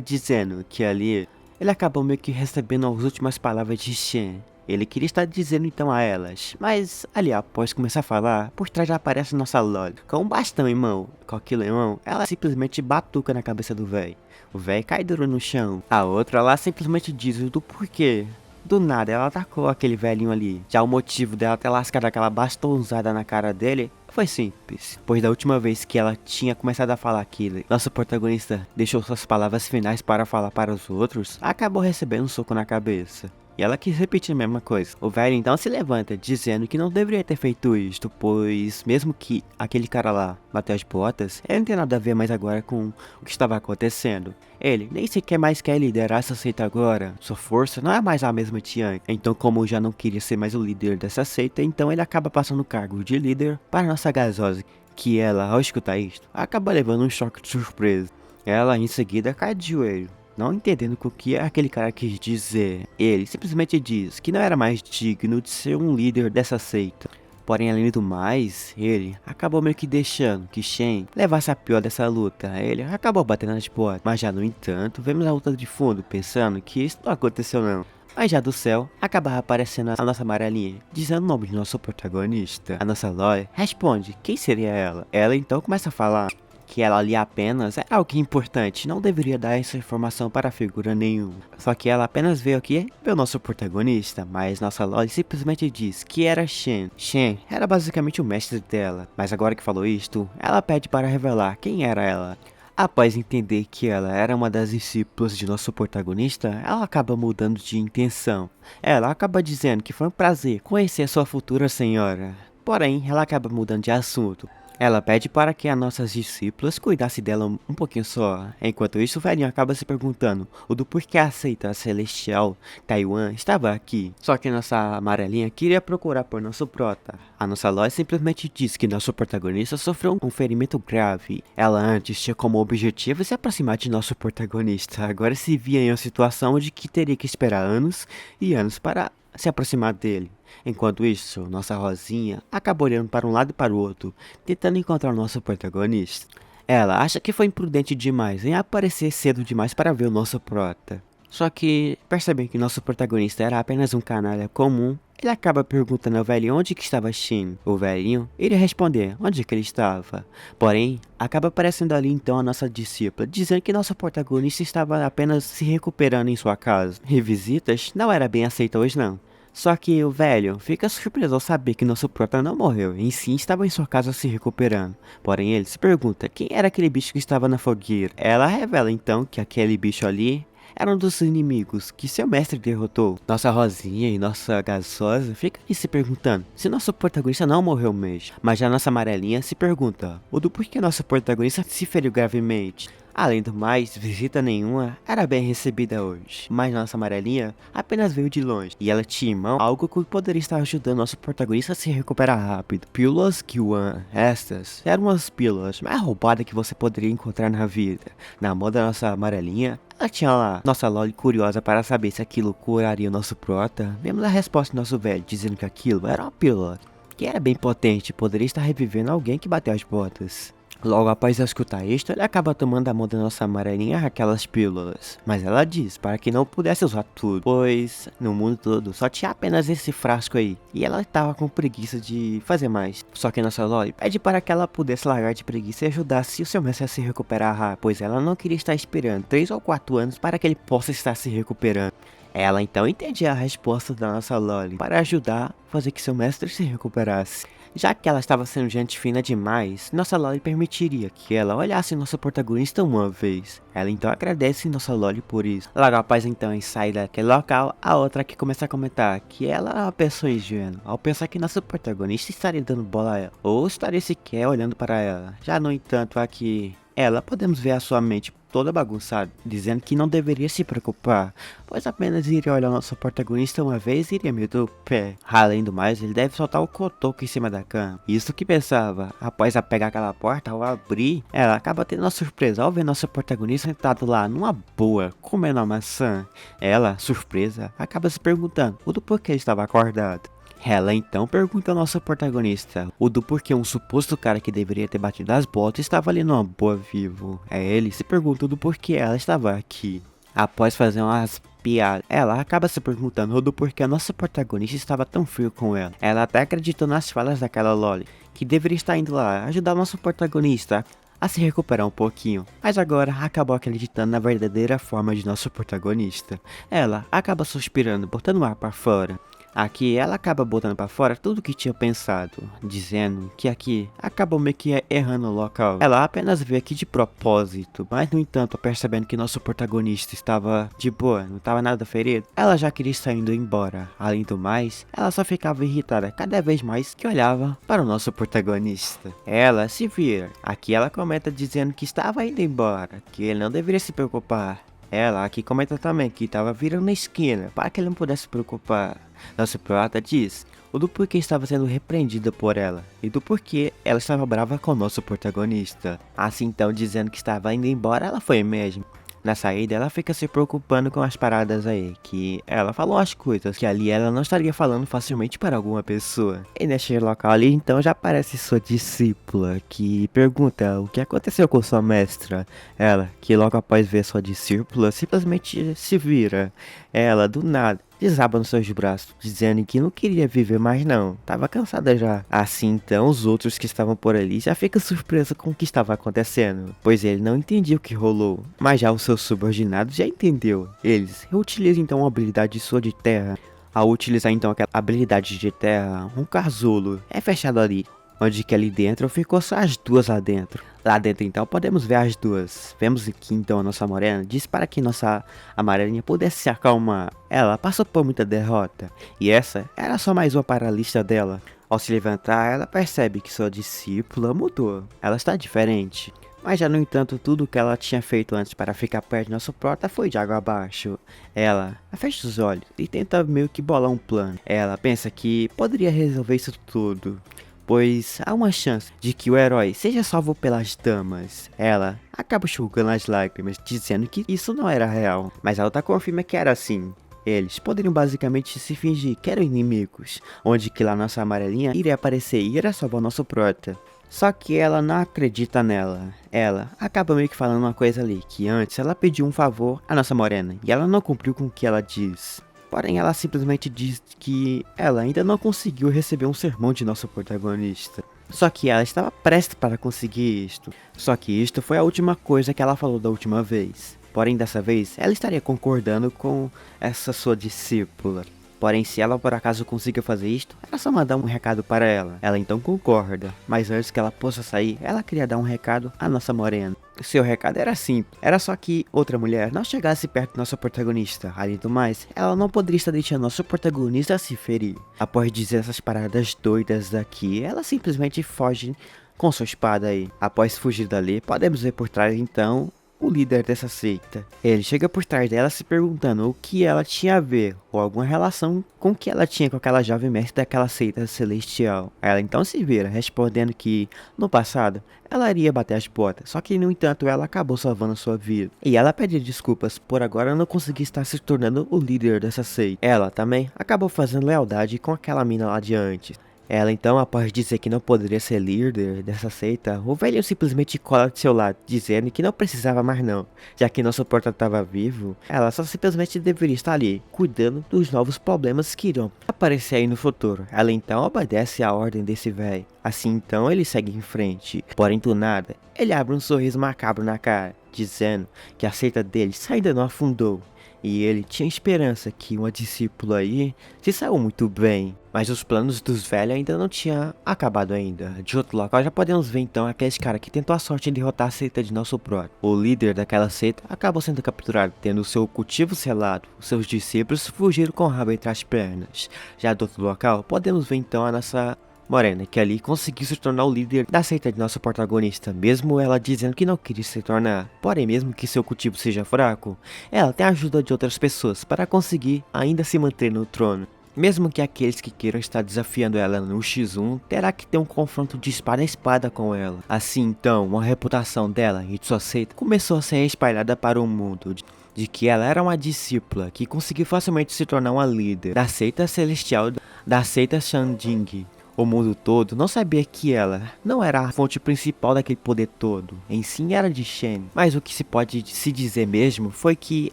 dizendo que ali ele acabou meio que recebendo as últimas palavras de Shen. Ele queria estar dizendo então a elas, mas ali após começar a falar, por trás já aparece nossa Loli, com um bastão em mão. Com aquilo em mão, ela simplesmente batuca na cabeça do velho. O velho cai duro no chão. A outra lá simplesmente diz do porquê. Do nada, ela atacou aquele velhinho ali. Já o motivo dela ter lascado aquela bastonzada na cara dele foi simples, pois da última vez que ela tinha começado a falar aquilo, nosso protagonista deixou suas palavras finais para falar para os outros, acabou recebendo um soco na cabeça. E ela quis repetir a mesma coisa. O velho então se levanta, dizendo que não deveria ter feito isto, pois mesmo que aquele cara lá bateu as botas, ele não tem nada a ver mais agora com o que estava acontecendo. Ele nem sequer mais quer liderar essa seita agora. Sua força não é mais a mesma de antes. Então, como já não queria ser mais o líder dessa seita, então ele acaba passando o cargo de líder para nossa gasosa, que ela, ao escutar isto, acaba levando um choque de surpresa. Ela em seguida cai de joelho, não entendendo o que aquele cara quis dizer. Ele simplesmente diz que não era mais digno de ser um líder dessa seita. Porém, além do mais, ele acabou meio que deixando que Shen levasse a pior dessa luta. Ele acabou batendo nas portas. Mas já no entanto, vemos a luta de fundo, pensando que isso não aconteceu não. Mas já do céu, acaba aparecendo a nossa amarelinha, dizendo o nome de nosso protagonista. A nossa Loli responde quem seria ela. Ela então começa a falar que ela ali apenas era algo importante, não deveria dar essa informação para figura nenhuma. Só que ela apenas veio aqui ver o nosso protagonista, mas nossa Loli simplesmente diz que era Shen. Shen era basicamente o mestre dela, mas agora que falou isto, ela pede para revelar quem era ela. Após entender que ela era uma das discípulas de nosso protagonista, ela acaba mudando de intenção. Ela acaba dizendo que foi um prazer conhecer sua futura senhora. Porém, ela acaba mudando de assunto. Ela pede para que as nossas discípulas cuidassem dela um pouquinho só. Enquanto isso, o velhinho acaba se perguntando o do porquê a seita celestial Taiwan estava aqui. Só que nossa amarelinha queria procurar por nosso prota. A nossa Loli simplesmente diz que nosso protagonista sofreu um ferimento grave. Ela antes tinha como objetivo se aproximar de nosso protagonista. Agora se via em uma situação onde que teria que esperar anos e anos para se aproximar dele. Enquanto isso, nossa Rosinha acaba olhando para um lado e para o outro, tentando encontrar o nosso protagonista. Ela acha que foi imprudente demais em aparecer cedo demais para ver o nosso prota. Só que, percebendo que nosso protagonista era apenas um canalha comum, ele acaba perguntando ao velhinho onde que estava Shin. O velhinho iria responder onde que ele estava. Porém, acaba aparecendo ali então a nossa discípula, dizendo que nosso protagonista estava apenas se recuperando em sua casa. E visitas não era bem aceita hoje não. Só que o velho fica surpreso ao saber que nosso prota não morreu, em si estava em sua casa se recuperando. Porém ele se pergunta quem era aquele bicho que estava na fogueira. Ela revela então que aquele bicho ali era um dos inimigos que seu mestre derrotou. Nossa Rosinha e nossa Gasosa ficam ali se perguntando se nosso protagonista não morreu mesmo. Mas já nossa amarelinha se pergunta o do porquê nosso protagonista se feriu gravemente. Além do mais, visita nenhuma era bem recebida hoje, mas nossa amarelinha apenas veio de longe, e ela tinha em mão algo que poderia estar ajudando nosso protagonista a se recuperar rápido. Pílulas Q1. Estas eram as pílulas mais roubadas que você poderia encontrar na vida. Na mão da nossa amarelinha, ela tinha lá nossa Loli curiosa para saber se aquilo curaria o nosso prota. Vemos a resposta do nosso velho, dizendo que aquilo era uma pílula, que era bem potente e poderia estar revivendo alguém que bateu as botas. Logo após escutar isto, ele acaba tomando a mão da nossa amarelinha aquelas pílulas. Mas ela diz para que não pudesse usar tudo, pois no mundo todo só tinha apenas esse frasco aí. E ela estava com preguiça de fazer mais. Só que nossa Loli pede para que ela pudesse largar de preguiça e ajudasse o seu mestre a se recuperar rápido, pois ela não queria estar esperando 3 ou 4 anos para que ele possa estar se recuperando. Ela então entendia a resposta da nossa Loli para ajudar a fazer que seu mestre se recuperasse. Já que ela estava sendo gente fina demais, nossa Loli permitiria que ela olhasse nosso protagonista uma vez. Ela então agradece nossa Loli por isso. Logo após então sair daquele local, a outra que começa a comentar que ela é uma pessoa ingênua, ao pensar que nosso protagonista estaria dando bola a ela, ou estaria sequer olhando para ela. Já no entanto aqui, ela podemos ver a sua mente toda bagunçada, dizendo que não deveria se preocupar, pois apenas iria olhar nosso protagonista uma vez e iria meter o pé. Além do mais, ele deve soltar o cotoco em cima da cama. Isso que pensava. Após a pegar aquela porta, ao abrir, ela acaba tendo uma surpresa ao ver nosso protagonista sentado lá numa boa, comendo a maçã. Ela, surpresa, acaba se perguntando o do porquê ele estava acordado. Ela então pergunta ao nosso protagonista o do porquê um suposto cara que deveria ter batido as botas estava ali numa boa vivo. Ele se pergunta do porquê ela estava aqui. Após fazer umas piadas, ela acaba se perguntando do porquê a nossa protagonista estava tão frio com ela. Ela até acreditou nas falas daquela Loli, que deveria estar indo lá ajudar o nosso protagonista a se recuperar um pouquinho, mas agora acabou acreditando na verdadeira forma de nosso protagonista. Ela acaba suspirando, botando o ar para fora. Aqui ela acaba botando pra fora tudo o que tinha pensado, dizendo que aqui acabou meio que errando o local. Ela apenas veio aqui de propósito, mas no entanto, percebendo que nosso protagonista estava de boa, não estava nada ferido, ela já queria estar indo embora. Além do mais, ela só ficava irritada cada vez mais que olhava para o nosso protagonista. Ela se vira. Aqui ela comenta dizendo que estava indo embora, que ele não deveria se preocupar. Ela aqui comenta também que estava virando na esquina para que ele não pudesse se preocupar. Nosso prota diz o do porquê estava sendo repreendida por ela e do porquê ela estava brava com o nosso protagonista. Assim então, dizendo que estava indo embora, ela foi mesmo. Na saída, ela fica se preocupando com as paradas aí, que ela falou as coisas que ali ela não estaria falando facilmente para alguma pessoa. E neste local ali, então, já aparece sua discípula, que pergunta o que aconteceu com sua mestra. Ela, que logo após ver sua discípula, simplesmente se vira. Ela, do nada, desaba nos seus braços, dizendo que não queria viver mais não, tava cansada já. Assim então os outros que estavam por ali já ficam surpresos com o que estava acontecendo, pois ele não entendia o que rolou, mas já os seus subordinados já entendeu. Eles reutilizam então a habilidade de sua de terra. Ao utilizar então aquela habilidade de terra, um casulo é fechado ali, onde que ali dentro ficou só as duas lá dentro. Lá dentro então podemos ver as duas. Vemos que então a nossa morena disse para que nossa amarelinha pudesse se acalmar. Ela passou por muita derrota, e essa era só mais uma para a lista dela. Ao se levantar, ela percebe que sua discípula mudou. Ela está diferente. Mas já no entanto, tudo que ela tinha feito antes para ficar perto de nosso prota foi de água abaixo. Ela fecha os olhos e tenta meio que bolar um plano. Ela pensa que poderia resolver isso tudo, pois há uma chance de que o herói seja salvo pelas damas. Ela acaba enxugando as lágrimas, dizendo que isso não era real, mas a outra confirma que era assim. Eles poderiam basicamente se fingir que eram inimigos, onde que lá nossa amarelinha iria aparecer e iria salvar o nosso prota. Só que ela não acredita nela. Ela acaba meio que falando uma coisa ali, que antes ela pediu um favor à nossa morena, e ela não cumpriu com o que ela diz. Porém, ela simplesmente diz que ela ainda não conseguiu receber um sermão de nosso protagonista. Só que ela estava prestes para conseguir isto. Só que isto foi a última coisa que ela falou da última vez. Porém, dessa vez, ela estaria concordando com essa sua discípula. Porém, se ela por acaso consiga fazer isto, era só mandar um recado para ela. Ela então concorda, mas antes que ela possa sair, ela queria dar um recado à nossa morena. Seu recado era simples, era só que outra mulher não chegasse perto do nosso protagonista. Além do mais, ela não poderia estar deixando nosso protagonista se ferir. Após dizer essas paradas doidas daqui, ela simplesmente foge com sua espada aí. Após fugir dali, podemos ver por trás então o líder dessa seita. Ele chega por trás dela se perguntando o que ela tinha a ver, ou alguma relação com o que ela tinha com aquela jovem mestre daquela seita celestial. Ela então se vira, respondendo que, no passado, ela iria bater as botas, só que no entanto ela acabou salvando sua vida. E ela pede desculpas por agora não conseguir estar se tornando o líder dessa seita. Ela também acabou fazendo lealdade com aquela mina lá de antes. Ela então, após dizer que não poderia ser líder dessa seita, o velho simplesmente cola de seu lado, dizendo que não precisava mais não, já que nosso porta estava vivo, ela só simplesmente deveria estar ali, cuidando dos novos problemas que irão aparecer aí no futuro. Ela então obedece à ordem desse velho. Assim então ele segue em frente, porém do nada, ele abre um sorriso macabro na cara, dizendo que a seita dele ainda não afundou. E ele tinha esperança que uma discípula aí se saiu muito bem. Mas os planos dos velhos ainda não tinham acabado ainda. De outro local já podemos ver então aqueles cara que tentou a sorte em derrotar a seita de nosso prota. O líder daquela seita acabou sendo capturado, tendo seu cultivo selado. Os seus discípulos fugiram com o rabo entre as pernas. Já do outro local podemos ver então a nossa morena, que ali conseguiu se tornar o líder da seita de nosso protagonista, mesmo ela dizendo que não queria se tornar. Porém, mesmo que seu cultivo seja fraco, ela tem a ajuda de outras pessoas para conseguir ainda se manter no trono. Mesmo que aqueles que queiram estar desafiando ela no X1, terá que ter um confronto de espada a espada com ela. Assim então, a reputação dela e de sua seita começou a ser espalhada para o mundo, de que ela era uma discípula que conseguiu facilmente se tornar uma líder da seita celestial da seita Shanding. O mundo todo não sabia que ela não era a fonte principal daquele poder todo, em si era de Shen. Mas o que se pode se dizer mesmo foi que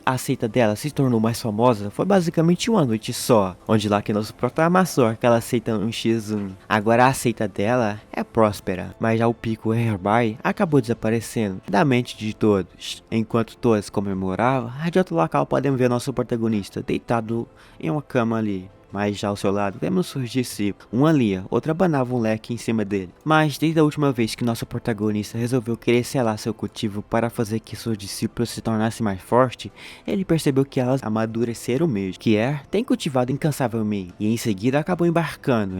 a seita dela se tornou mais famosa foi basicamente uma noite só, onde lá que nosso prota amassou aquela seita no X1. Agora a seita dela é próspera, mas já o pico Herbai acabou desaparecendo da mente de todos. Enquanto todos comemoravam, de outro local podemos ver nosso protagonista deitado em uma cama ali. Mas já ao seu lado vemos surgir uma lia, outra abanava um leque em cima dele. Mas desde a última vez que nosso protagonista resolveu querer selar seu cultivo para fazer que seus discípulos se tornassem mais fortes, ele percebeu que elas amadureceram mesmo. Kier tem cultivado incansavelmente e em seguida acabou embarcando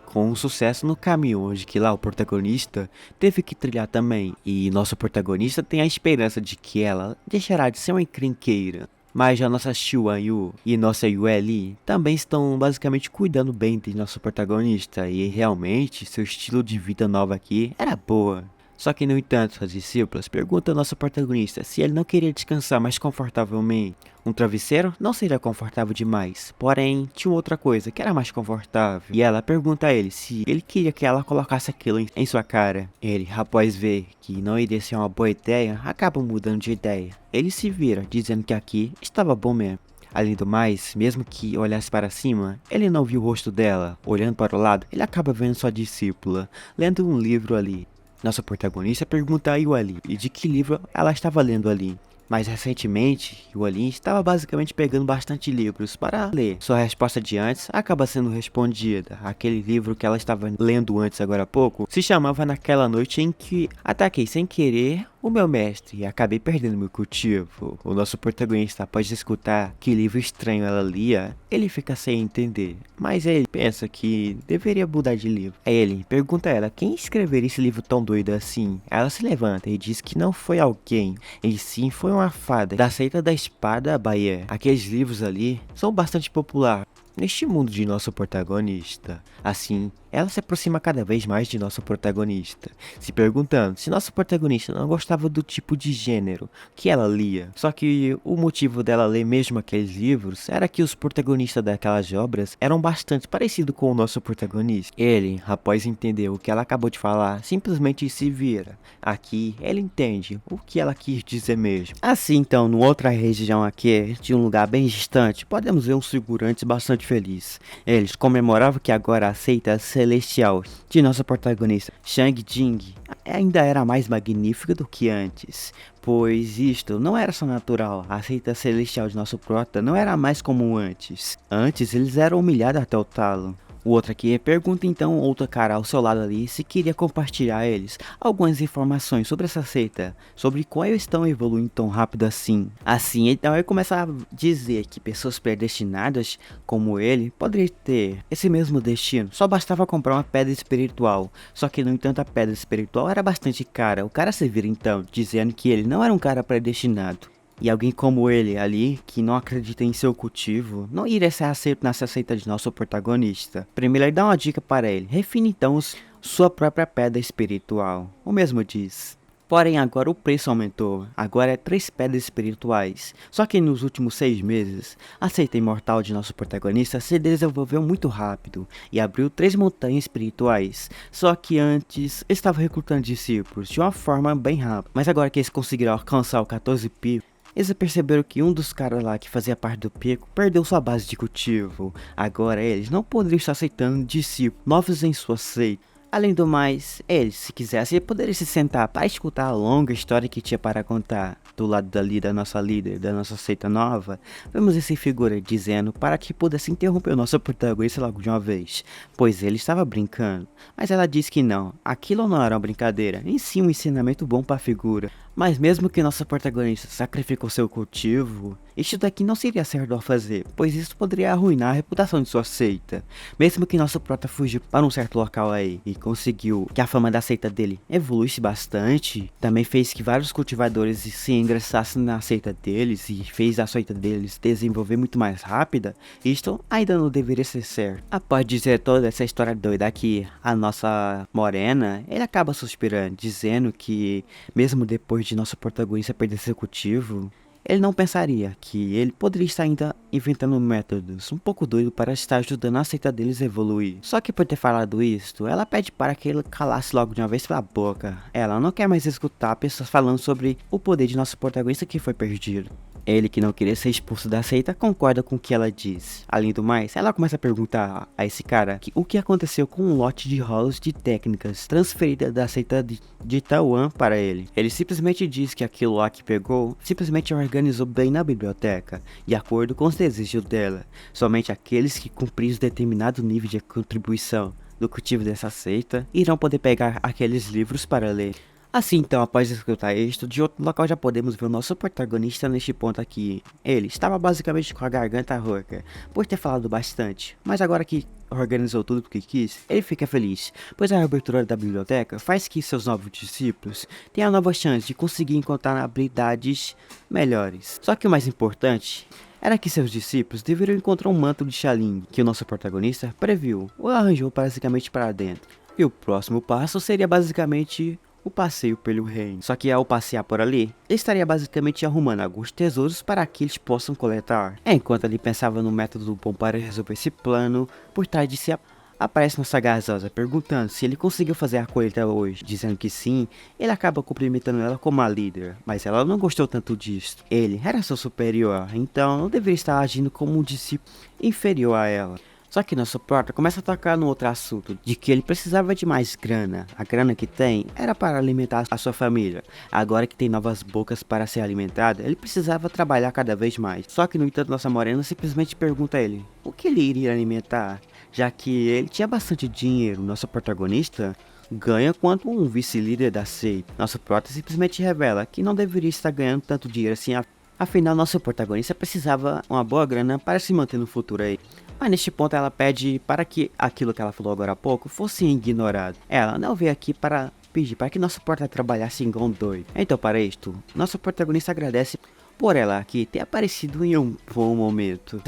com um sucesso no caminho, onde que lá o protagonista teve que trilhar também. E nosso protagonista tem a esperança de que ela deixará de ser uma encrenqueira. Mas já nossa Xiuan Yu e nossa Yue Li também estão basicamente cuidando bem de nosso protagonista, e realmente seu estilo de vida nova aqui era boa. Só que no entanto, suas discípulas perguntam ao nosso protagonista se ele não queria descansar mais confortavelmente. Um travesseiro não seria confortável demais, porém tinha outra coisa que era mais confortável. E ela pergunta a ele se ele queria que ela colocasse aquilo em sua cara. Ele, após ver que não iria ser uma boa ideia, acaba mudando de ideia. Ele se vira, dizendo que aqui estava bom mesmo. Além do mais, mesmo que olhasse para cima, ele não viu o rosto dela. Olhando para o lado, ele acaba vendo sua discípula, lendo um livro ali. Nossa protagonista pergunta a Yuali de que livro ela estava lendo ali. Mas recentemente, Yuali estava basicamente pegando bastante livros para ler. Sua resposta de antes acaba sendo respondida. Aquele livro que ela estava lendo antes agora há pouco se chamava Naquela Noite em que Ataquei Sem Querer o Meu Mestre e acabei perdendo meu cultivo. O nosso protagonista, após escutar que livro estranho ela lia, ele fica sem entender. Mas ele pensa que deveria mudar de livro. Aí ele pergunta a ela quem escreveu esse livro tão doido assim. Ela se levanta e diz que não foi alguém, e sim foi uma fada da seita da espada Bayer. Aqueles livros ali são bastante populares neste mundo de nosso protagonista. Assim, ela se aproxima cada vez mais de nosso protagonista, se perguntando se nosso protagonista não gostava do tipo de gênero que ela lia. Só que o motivo dela ler mesmo aqueles livros era que os protagonistas daquelas obras eram bastante parecidos com o nosso protagonista. Ele, após entender o que ela acabou de falar, simplesmente se vira. Aqui, ele entende o que ela quis dizer mesmo. Assim, então, numa outra região aqui, de um lugar bem distante, podemos ver uns figurantes bastante felizes. Eles comemoravam que agora a seita celestial de nossa protagonista, Shang Jing, ainda era mais magnífica do que antes, pois isto não era só natural. A seita celestial de nosso prota não era mais como antes. Antes eles eram humilhados até o talo. O outro aqui pergunta então outro cara ao seu lado ali se queria compartilhar a eles algumas informações sobre essa seita, sobre como eles estão evoluindo tão rápido assim. Assim, então ele começa a dizer que pessoas predestinadas como ele poderiam ter esse mesmo destino. Só bastava comprar uma pedra espiritual. Só que no entanto a pedra espiritual era bastante cara. O cara se vira então, dizendo que ele não era um cara predestinado. E alguém como ele ali, que não acredita em seu cultivo, não iria ser aceito nessa seita de nosso protagonista. Primeiro ele dá uma dica para ele, refine então sua própria pedra espiritual. O mesmo diz. Porém agora o preço aumentou, agora é 3 pedras espirituais. Só que nos últimos 6 meses, a seita imortal de nosso protagonista se desenvolveu muito rápido e abriu 3 montanhas espirituais. Só que antes estava recrutando discípulos de uma forma bem rápida, mas agora que eles conseguiram alcançar o 14 pico, eles perceberam que um dos caras lá que fazia parte do pico perdeu sua base de cultivo. Agora eles não poderiam estar aceitando discípulos novos em sua seita. Além do mais, eles, se quisessem, poderiam se sentar para escutar a longa história que tinha para contar. Do lado dali da nossa líder, da nossa seita nova, vemos essa figura dizendo para que pudesse interromper o nosso protagonista logo de uma vez, pois ele estava brincando. Mas ela disse que não, aquilo não era uma brincadeira, em si um ensinamento bom para a figura. Mas mesmo que nossa protagonista sacrificou seu cultivo, isto daqui não seria certo a fazer, pois isso poderia arruinar a reputação de sua seita. Mesmo que nosso prota fugiu para um certo local aí e conseguiu que a fama da seita dele evoluísse bastante, também fez que vários cultivadores se ingressassem na seita deles e fez a seita deles desenvolver muito mais rápida, isto ainda não deveria ser certo. Após dizer toda essa história doida aqui, a nossa morena, ele acaba suspirando, dizendo que mesmo depois de nosso protagonista perder seu cultivo, ele não pensaria que ele poderia estar ainda inventando métodos um pouco doidos para estar ajudando a seita deles a evoluir. Só que por ter falado isto, ela pede para que ele calasse logo de uma vez pela boca. Ela não quer mais escutar pessoas falando sobre o poder de nosso protagonista que foi perdido. Ele, que não queria ser expulso da seita, concorda com o que ela diz. Além do mais, ela começa a perguntar a esse cara o que aconteceu com um lote de rolos de técnicas transferida da seita de Taiwan para ele. Ele simplesmente diz que aquilo lá que pegou, simplesmente organizou bem na biblioteca, de acordo com os desejos dela. Somente aqueles que cumpriram determinado nível de contribuição do cultivo dessa seita irão poder pegar aqueles livros para ler. Assim então, após escutar isto, de outro local já podemos ver o nosso protagonista neste ponto aqui. Ele estava basicamente com a garganta rouca, por ter falado bastante, mas agora que organizou tudo o que quis, ele fica feliz, pois a abertura da biblioteca faz que seus novos discípulos tenham a nova chance de conseguir encontrar habilidades melhores. Só que o mais importante era que seus discípulos deveriam encontrar um manto de Xialing, que o nosso protagonista previu, ou arranjou basicamente para dentro. E o próximo passo seria basicamente o passeio pelo reino. Só que ao passear por ali, ele estaria basicamente arrumando alguns tesouros para que eles possam coletar. Enquanto ele pensava no método bom para resolver esse plano, por trás de si aparece nossa gasosa perguntando se ele conseguiu fazer a colheita hoje. Dizendo que sim, ele acaba cumprimentando ela como a líder, mas ela não gostou tanto disso. Ele era seu superior, então não deveria estar agindo como um discípulo inferior a ela. Só que nosso prota começa a tocar no outro assunto, de que ele precisava de mais grana. A grana que tem era para alimentar a sua família. Agora que tem novas bocas para ser alimentada, ele precisava trabalhar cada vez mais. Só que no entanto nossa morena simplesmente pergunta a ele, o que ele iria alimentar? Já que ele tinha bastante dinheiro, nosso protagonista ganha quanto um vice-líder da SEI. Nosso prota simplesmente revela que não deveria estar ganhando tanto dinheiro assim. Afinal, nosso protagonista precisava uma boa grana para se manter no futuro aí. Mas neste ponto ela pede para que aquilo que ela falou agora há pouco fosse ignorado. Ela não veio aqui para pedir para que nosso porta trabalhasse igual um doido. Então para isto, nosso protagonista agradece por ela aqui ter aparecido em um bom momento.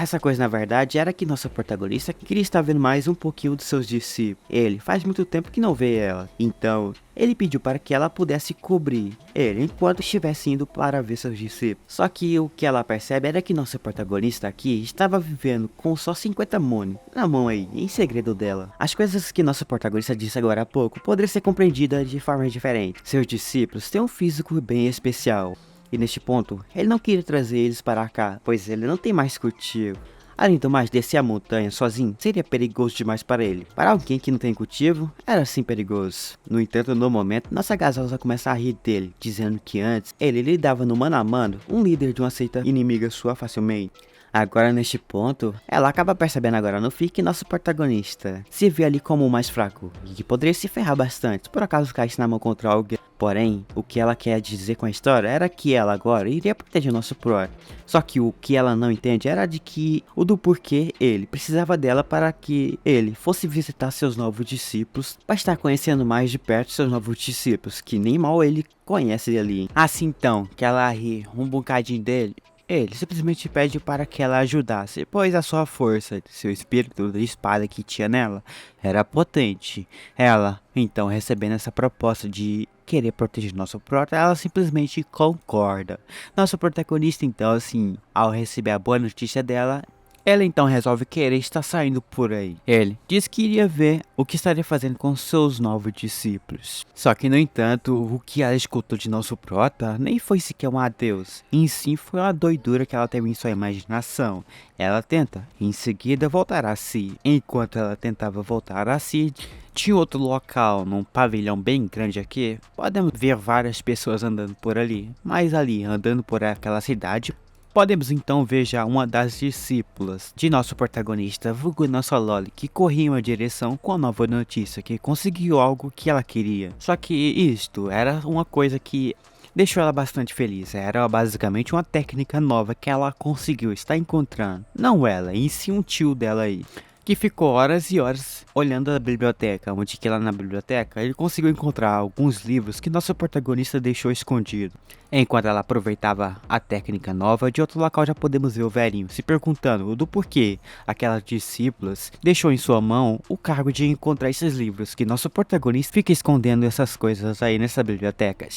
Essa coisa na verdade era que nossa protagonista queria estar vendo mais um pouquinho dos seus discípulos. Ele faz muito tempo que não vê ela, então ele pediu para que ela pudesse cobrir ele enquanto estivesse indo para ver seus discípulos. Só que o que ela percebe era que nossa protagonista aqui estava vivendo com só 50 money na mão aí, em segredo dela. As coisas que nossa protagonista disse agora há pouco poderiam ser compreendidas de forma diferente. Seus discípulos têm um físico bem especial. E neste ponto, ele não queria trazer eles para cá, pois ele não tem mais cultivo. Além do mais, descer a montanha sozinho seria perigoso demais para ele. Para alguém que não tem cultivo, era sim perigoso. No entanto, no momento, nossa gasosa começa a rir dele, dizendo que antes ele lidava no mano a mano um líder de uma seita inimiga sua facilmente. Agora neste ponto, ela acaba percebendo agora no fim que nosso protagonista se vê ali como o mais fraco e que poderia se ferrar bastante por acaso caísse na mão contra alguém. Porém, o que ela quer dizer com a história era que ela agora iria proteger nosso prota. Só que o que ela não entende era de que o do porquê ele precisava dela para que ele fosse visitar seus novos discípulos, para estar conhecendo mais de perto seus novos discípulos, que nem mal ele conhece ali. Assim então, que ela ri um bocadinho dele, ele simplesmente pede para que ela ajudasse, pois a sua força, seu espírito de espada que tinha nela, era potente. Ela, então, recebendo essa proposta de querer proteger nosso prota, ela simplesmente concorda. Nosso protagonista, então, assim, ao receber a boa notícia dela, ela então resolve querer estar saindo por aí. Ele diz que iria ver o que estaria fazendo com seus novos discípulos. Só que no entanto, o que ela escutou de nosso prota nem foi sequer um adeus. Em si foi uma doidura que ela teve em sua imaginação. Ela tenta, em seguida, voltar a si. Enquanto ela tentava voltar a si, tinha outro local, num pavilhão bem grande aqui. Podemos ver várias pessoas andando por ali. Mas ali, andando por aquela cidade, podemos então ver já uma das discípulas de nosso protagonista, vulgo nossa Loli, que corria em uma direção com a nova notícia, que conseguiu algo que ela queria. Só que isto era uma coisa que deixou ela bastante feliz. Era basicamente uma técnica nova que ela conseguiu estar encontrando. Não ela, em si um tio dela aí, que ficou horas e horas olhando a biblioteca, onde que lá na biblioteca ele conseguiu encontrar alguns livros que nosso protagonista deixou escondido. Enquanto ela aproveitava a técnica nova, de outro local já podemos ver o velhinho se perguntando do porquê aquelas discípulas deixou em sua mão o cargo de encontrar esses livros, que nosso protagonista fica escondendo essas coisas aí nessa biblioteca.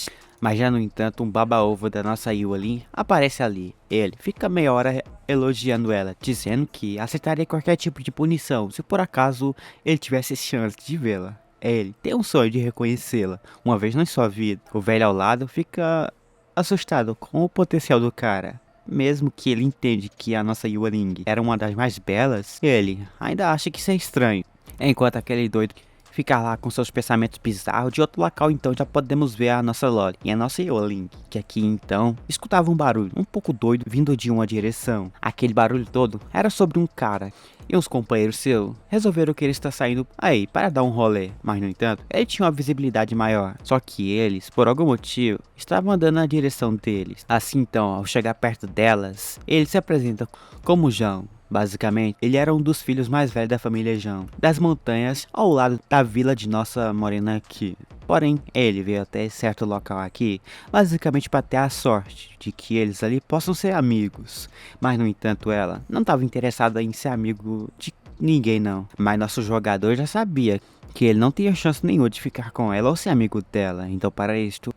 Mas já no entanto, um baba-ovo da nossa Yualin aparece ali. Ele fica meia hora elogiando ela, dizendo que aceitaria qualquer tipo de punição se por acaso ele tivesse chance de vê-la. Ele tem um sonho de reconhecê-la uma vez na sua vida. O velho ao lado fica assustado com o potencial do cara. Mesmo que ele entende que a nossa Yualing era uma das mais belas, ele ainda acha que isso é estranho. Enquanto aquele doido ficar lá com seus pensamentos bizarros, de outro local então já podemos ver a nossa Loli e a nossa Yualing, que aqui então escutava um barulho um pouco doido vindo de uma direção. Aquele barulho todo era sobre um cara e uns companheiros seus resolveram que ele está saindo aí para dar um rolê, mas no entanto ele tinha uma visibilidade maior, só que eles por algum motivo estavam andando na direção deles. Assim então, ao chegar perto delas, ele se apresenta como João. Basicamente, ele era um dos filhos mais velhos da família João, das montanhas ao lado da vila de nossa morena aqui. Porém, ele veio até certo local aqui, basicamente para ter a sorte de que eles ali possam ser amigos. Mas no entanto, ela não estava interessada em ser amigo de ninguém não. Mas nosso jogador já sabia que ele não tinha chance nenhuma de ficar com ela ou ser amigo dela. Então para isto,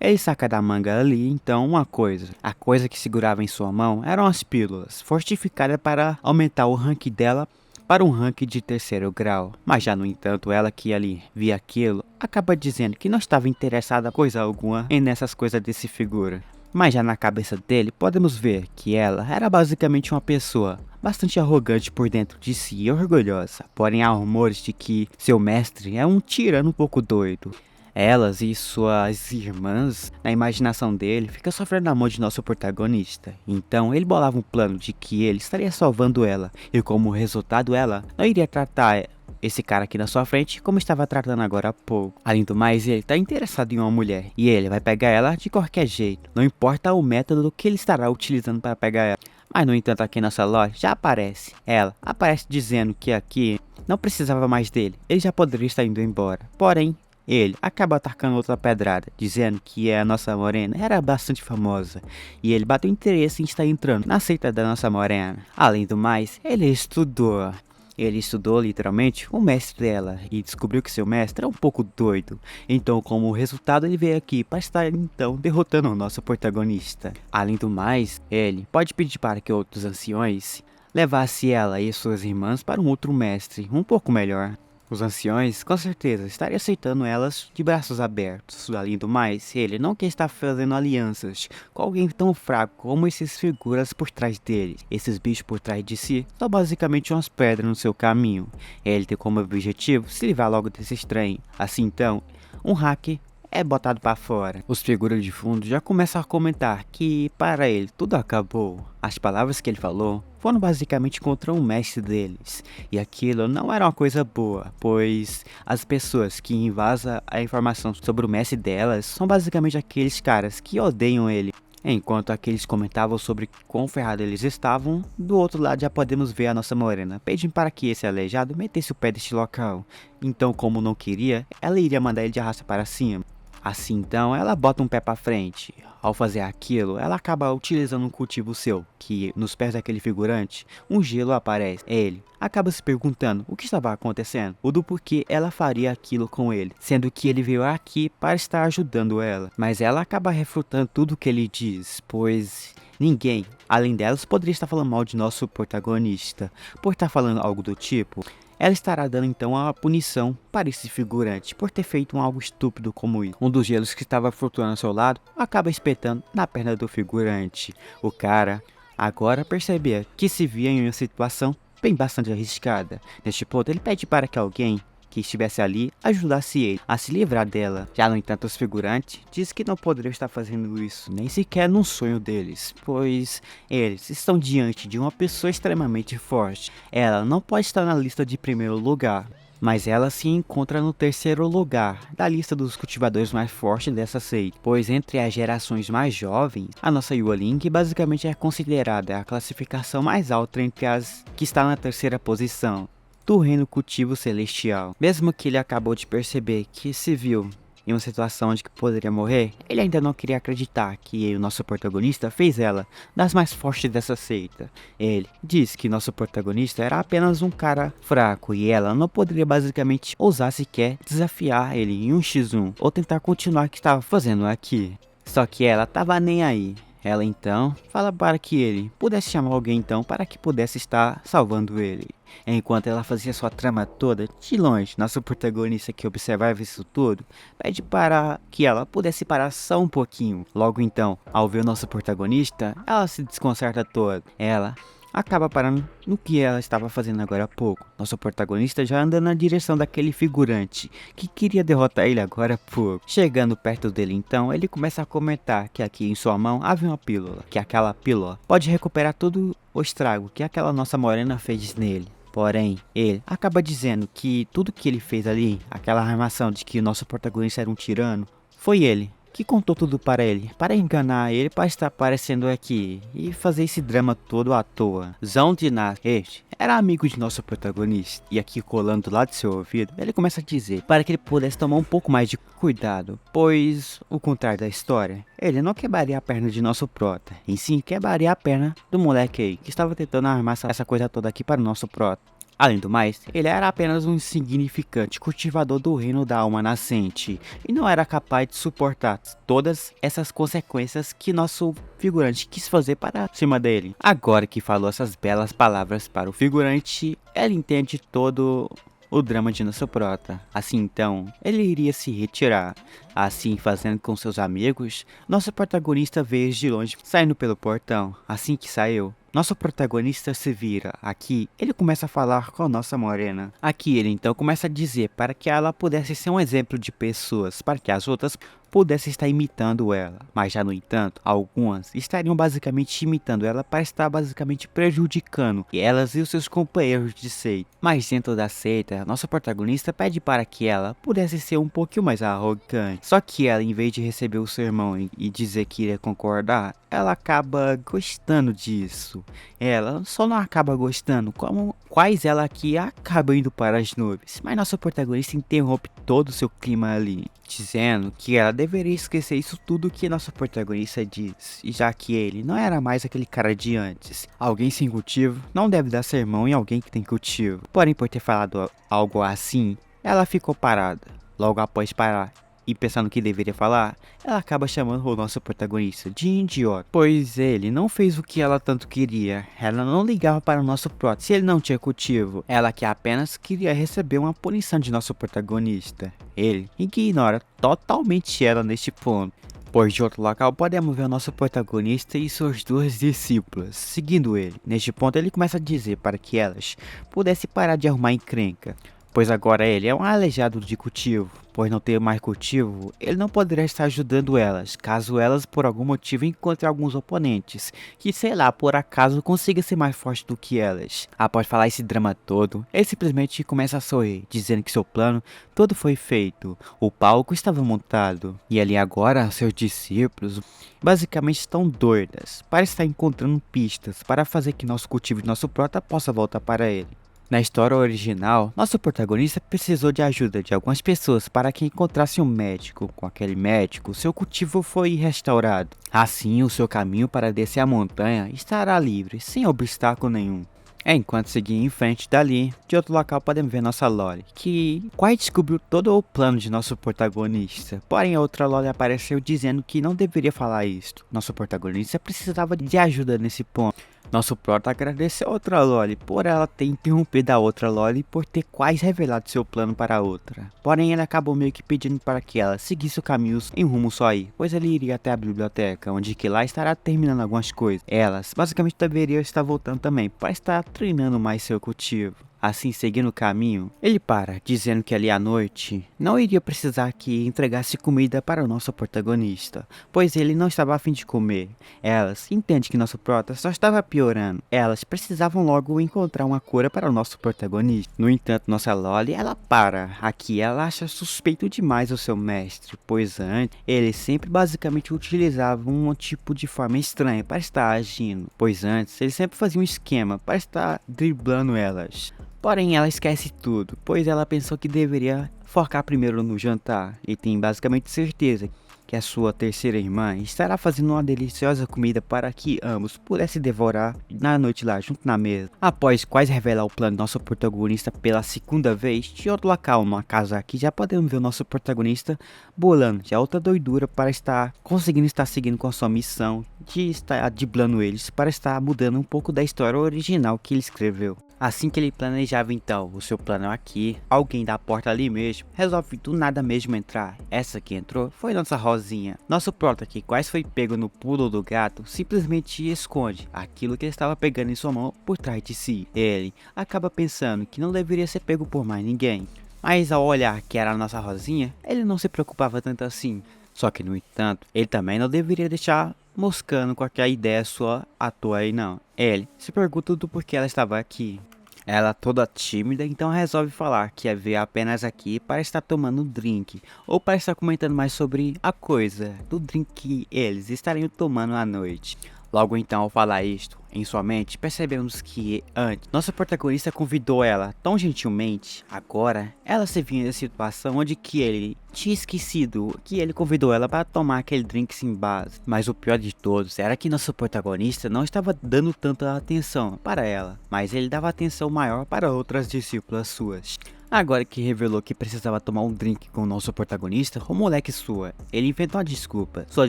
ele saca da manga ali, então, uma coisa. A coisa que segurava em sua mão eram as pílulas, fortificadas para aumentar o rank dela para um ranking de 3º grau. Mas já no entanto, ela que ali via aquilo, acaba dizendo que não estava interessada coisa alguma em nessas coisas desse figura. Mas já na cabeça dele, podemos ver que ela era basicamente uma pessoa bastante arrogante por dentro de si e orgulhosa. Porém, há rumores de que seu mestre é um tirano um pouco doido. Elas e suas irmãs, na imaginação dele, ficam sofrendo na mão de nosso protagonista. Então ele bolava um plano de que ele estaria salvando ela, e como resultado ela não iria tratar esse cara aqui na sua frente como estava tratando agora há pouco. Além do mais, ele está interessado em uma mulher, e ele vai pegar ela de qualquer jeito, não importa o método que ele estará utilizando para pegar ela. Mas no entanto, aqui nessa loja já aparece. Ela aparece dizendo que aqui não precisava mais dele, ele já poderia estar indo embora. Porém, ele acaba atacando outra pedrada, dizendo que a nossa morena era bastante famosa, e ele bateu interesse em estar entrando na seita da nossa morena. Além do mais, ele estudou literalmente o mestre dela e descobriu que seu mestre é um pouco doido. Então, como resultado, ele veio aqui para estar então derrotando o nosso protagonista. Além do mais, ele pode pedir para que outros anciões levassem ela e suas irmãs para um outro mestre um pouco melhor. Os anciões, com certeza, estariam aceitando elas de braços abertos. Além do mais, ele não quer estar fazendo alianças com alguém tão fraco como esses figuras por trás dele. Esses bichos por trás de si são basicamente umas pedras no seu caminho. Ele tem como objetivo se livrar logo desse estranho. Assim então, um hack é botado para fora. Os figuras de fundo já começam a comentar que para ele tudo acabou. As palavras que ele falou foram basicamente contra o mestre deles, e aquilo não era uma coisa boa, pois as pessoas que invasam a informação sobre o mestre delas são basicamente aqueles caras que odeiam ele. Enquanto aqueles comentavam sobre quão ferrado eles estavam, do outro lado já podemos ver a nossa morena pedindo para que esse aleijado metesse o pé deste local. Então, como não queria, ela iria mandar ele de arrasta para cima. Assim então, ela bota um pé para frente. Ao fazer aquilo, ela acaba utilizando um cultivo seu, que nos pés daquele figurante, um gelo aparece. Ele acaba se perguntando o que estava acontecendo, ou do porquê ela faria aquilo com ele, sendo que ele veio aqui para estar ajudando ela. Mas ela acaba refutando tudo o que ele diz, pois ninguém, além delas, poderia estar falando mal de nosso protagonista. Por estar falando algo do tipo, ela estará dando então a punição para esse figurante por ter feito algo estúpido como isso. Um dos gelos que estava flutuando ao seu lado acaba espetando na perna do figurante. O cara agora percebia que se via em uma situação bem bastante arriscada. Neste ponto, ele pede para que alguém que estivesse ali ajudasse ele a se livrar dela. Já no entanto, os figurantes dizem que não poderiam estar fazendo isso, nem sequer num sonho deles, pois eles estão diante de uma pessoa extremamente forte. Ela não pode estar na lista de primeiro lugar, mas ela se encontra no 3º lugar da lista dos cultivadores mais fortes dessa seita, pois entre as gerações mais jovens, a nossa Yuling basicamente é considerada a classificação mais alta entre as que está na 3ª posição do reino cultivo celestial. Mesmo que ele acabou de perceber que se viu em uma situação onde poderia morrer, ele ainda não queria acreditar que o nosso protagonista fez ela das mais fortes dessa seita. Ele diz que nosso protagonista era apenas um cara fraco e ela não poderia basicamente ousar sequer desafiar ele em um x1 ou tentar continuar o que estava fazendo aqui. Só que ela tava nem aí. Ela então fala para que ele pudesse chamar alguém então para que pudesse estar salvando ele. Enquanto ela fazia sua trama toda, de longe, nosso protagonista que observava isso tudo, pede para que ela pudesse parar só um pouquinho. Logo então, ao ver o nosso protagonista, ela se desconcerta toda. Ela acaba parando no que ela estava fazendo agora há pouco. Nosso protagonista já anda na direção daquele figurante que queria derrotar ele agora há pouco. Chegando perto dele então, ele começa a comentar que aqui em sua mão havia uma pílula, que aquela pílula pode recuperar todo o estrago que aquela nossa morena fez nele. Porém, ele acaba dizendo que tudo que ele fez ali, aquela armação de que o nosso protagonista era um tirano, foi ele que contou tudo para ele, para enganar ele, para estar aparecendo aqui e fazer esse drama todo à toa. Zhao Dinar, este, era amigo de nosso protagonista, e aqui colando do lado de seu ouvido, ele começa a dizer para que ele pudesse tomar um pouco mais de cuidado, pois, o contrário da história, ele não quebraria a perna de nosso prota, em sim quebraria a perna do moleque aí, que estava tentando armar essa coisa toda aqui para o nosso prota. Além do mais, ele era apenas um insignificante cultivador do reino da alma nascente e não era capaz de suportar todas essas consequências que nosso figurante quis fazer para cima dele. Agora que falou essas belas palavras para o figurante, ele entende todo o drama de nosso prota. Assim então, ele iria se retirar. Assim, fazendo com seus amigos, nosso protagonista veio de longe, saindo pelo portão. Assim que saiu, nosso protagonista se vira. Aqui, ele começa a falar com a nossa morena. Aqui ele então começa a dizer para que ela pudesse ser um exemplo de pessoas, para que as outras pudessem estar imitando ela. Mas já no entanto, algumas estariam basicamente imitando ela para estar basicamente prejudicando elas e os seus companheiros de seita. Mas dentro da seita, nosso protagonista pede para que ela pudesse ser um pouquinho mais arrogante. Só que ela, em vez de receber o sermão e dizer que iria concordar, ela acaba gostando disso. Ela só não acaba gostando, como quais ela aqui acaba indo para as nuvens. Mas nosso protagonista interrompe todo o seu clima ali, dizendo que ela deveria esquecer isso tudo que nosso protagonista diz, já que ele não era mais aquele cara de antes. Alguém sem cultivo não deve dar sermão em alguém que tem cultivo. Porém, por ter falado algo assim, ela ficou parada. Logo após parar e pensando que deveria falar, ela acaba chamando o nosso protagonista de idiota, pois ele não fez o que ela tanto queria. Ela não ligava para o nosso prota se ele não tinha cultivo, ela que apenas queria receber uma punição de nosso protagonista. Ele ignora totalmente ela neste ponto. Pois de outro local podemos ver o nosso protagonista e suas duas discípulas seguindo ele. Neste ponto ele começa a dizer para que elas pudessem parar de arrumar encrenca, pois agora ele é um aleijado de cultivo. Pois não ter mais cultivo, ele não poderá estar ajudando elas, caso elas por algum motivo encontrem alguns oponentes, que sei lá, por acaso consiga ser mais forte do que elas. Após falar esse drama todo, ele simplesmente começa a sorrir, dizendo que seu plano todo foi feito, o palco estava montado, e ali agora seus discípulos basicamente estão doidas, para estar encontrando pistas para fazer que nosso cultivo e nosso prota possa voltar para ele. Na história original, nosso protagonista precisou de ajuda de algumas pessoas para que encontrasse um médico. Com aquele médico, seu cultivo foi restaurado. Assim, o seu caminho para descer a montanha estará livre, sem obstáculo nenhum. Enquanto seguir em frente dali, de outro local podemos ver nossa Loli, que quase descobriu todo o plano de nosso protagonista. Porém, a outra Loli apareceu dizendo que não deveria falar isto. Nosso protagonista precisava de ajuda nesse ponto. Nosso prota agradeceu a outra Loli por ela ter interrompido a outra Loli por ter quase revelado seu plano para a outra. Porém, ele acabou meio que pedindo para que ela seguisse o caminho em rumo só aí, pois ele iria até a biblioteca, onde que lá estará terminando algumas coisas. Elas basicamente deveriam estar voltando também, para estar treinando mais seu cultivo. Assim, seguindo o caminho, ele para, dizendo que ali à noite não iria precisar que entregasse comida para o nosso protagonista, pois ele não estava a fim de comer. Elas entendem que nosso prota só estava piorando. Elas precisavam logo encontrar uma cura para o nosso protagonista. No entanto, nossa Loli, ela para. Aqui ela acha suspeito demais o seu mestre, pois antes ele sempre basicamente utilizava um tipo de forma estranha para estar agindo, pois antes ele sempre fazia um esquema para estar driblando elas. Porém, ela esquece tudo, pois ela pensou que deveria focar primeiro no jantar e tem basicamente certeza que a sua terceira irmã estará fazendo uma deliciosa comida para que ambos pudessem devorar na noite lá junto na mesa. Após quase revelar o plano do nosso protagonista pela segunda vez, de outro local, numa casa aqui, já podemos ver o nosso protagonista bolando já outra doidura para estar conseguindo estar seguindo com a sua missão de estar driblando eles para estar mudando um pouco da história original que ele escreveu. Assim que ele planejava então o seu plano aqui, alguém da porta ali mesmo resolve do nada mesmo entrar. Essa que entrou foi nossa Rosinha. Nosso prota que quase foi pego no pulo do gato simplesmente esconde aquilo que ele estava pegando em sua mão por trás de si. Ele acaba pensando que não deveria ser pego por mais ninguém, mas ao olhar que era a nossa Rosinha, ele não se preocupava tanto assim. Só que no entanto, ele também não deveria deixar moscando com aquela ideia sua à toa aí não. Ele se pergunta do porquê ela estava aqui. Ela toda tímida, então resolve falar que veio apenas aqui para estar tomando um drink, ou para estar comentando mais sobre a coisa do drink que eles estariam tomando à noite. Logo então, ao falar isto, Em sua mente, percebemos que antes, nossa protagonista convidou ela tão gentilmente. Agora, ela se viu em situação onde que ele tinha esquecido que ele convidou ela para tomar aquele drink sem base. Mas o pior de todos era que nosso protagonista não estava dando tanta atenção para ela, mas ele dava atenção maior para outras discípulas suas. Agora que revelou que precisava tomar um drink com o nosso protagonista, o moleque sua, ele inventou uma desculpa. Sua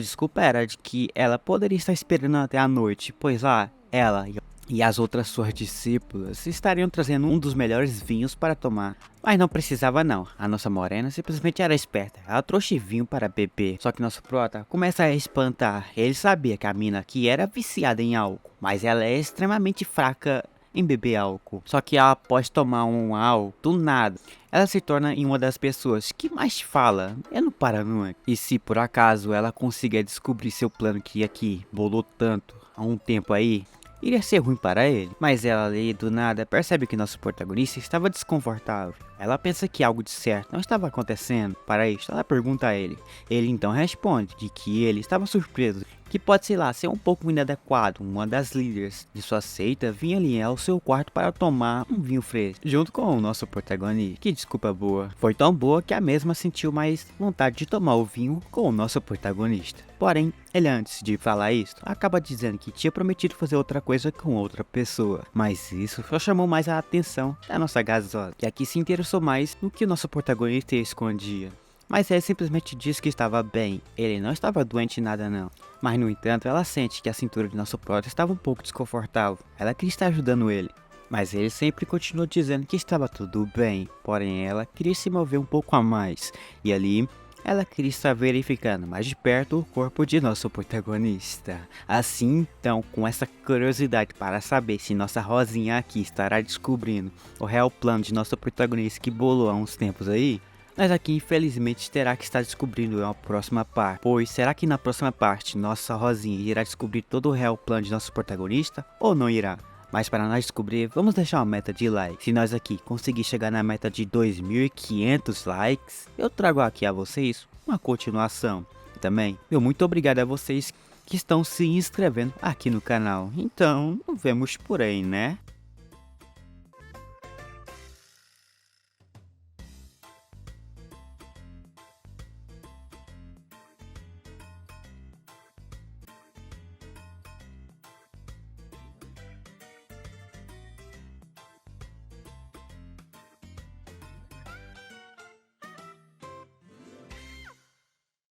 desculpa era de que ela poderia estar esperando até a noite, pois lá, ela e as outras suas discípulas estariam trazendo um dos melhores vinhos para tomar. Mas não precisava não, a nossa morena simplesmente era esperta, ela trouxe vinho para beber. Só que nosso prota começa a espantar, ele sabia que a mina aqui era viciada em álcool, mas ela é extremamente fraca em beber álcool. Só que após tomar um álcool, do nada, ela se torna em uma das pessoas que mais fala, é no Paranua. E se por acaso ela conseguir descobrir seu plano que aqui bolou tanto há um tempo aí, iria ser ruim para ele. Mas ela ali do nada percebe que nosso protagonista estava desconfortável. Ela pensa que algo de certo não estava acontecendo. Para isso, ela pergunta a ele. Ele então responde de que ele estava surpreso, que pode, sei lá, ser um pouco inadequado. Uma das líderes de sua seita vinha ali ao seu quarto para tomar um vinho fresco, junto com o nosso protagonista. Que desculpa boa. Foi tão boa que a mesma sentiu mais vontade de tomar o vinho com o nosso protagonista. Porém, ele antes de falar isso, acaba dizendo que tinha prometido fazer outra coisa com outra pessoa. Mas isso só chamou mais a atenção da nossa gasosa, que aqui se interessou mais no que o nosso protagonista escondia. Mas ele simplesmente disse que estava bem, ele não estava doente nada não. Mas no entanto, ela sente que a cintura de nosso prota estava um pouco desconfortável, ela queria estar ajudando ele. Mas ele sempre continuou dizendo que estava tudo bem, porém ela queria se mover um pouco a mais. E ali, ela queria estar verificando mais de perto o corpo de nosso protagonista. Assim, então, com essa curiosidade para saber se nossa Rosinha aqui estará descobrindo o real plano de nosso protagonista que bolou há uns tempos aí, nós aqui infelizmente terá que estar descobrindo a próxima parte. Pois será que na próxima parte nossa Rosinha irá descobrir todo o real plano de nosso protagonista ou não irá? Mas para nós descobrir, vamos deixar uma meta de like. Se nós aqui conseguir chegar na meta de 2.500 likes, eu trago aqui a vocês uma continuação. E também, meu muito obrigado a vocês que estão se inscrevendo aqui no canal. Então, nos vemos por aí, né?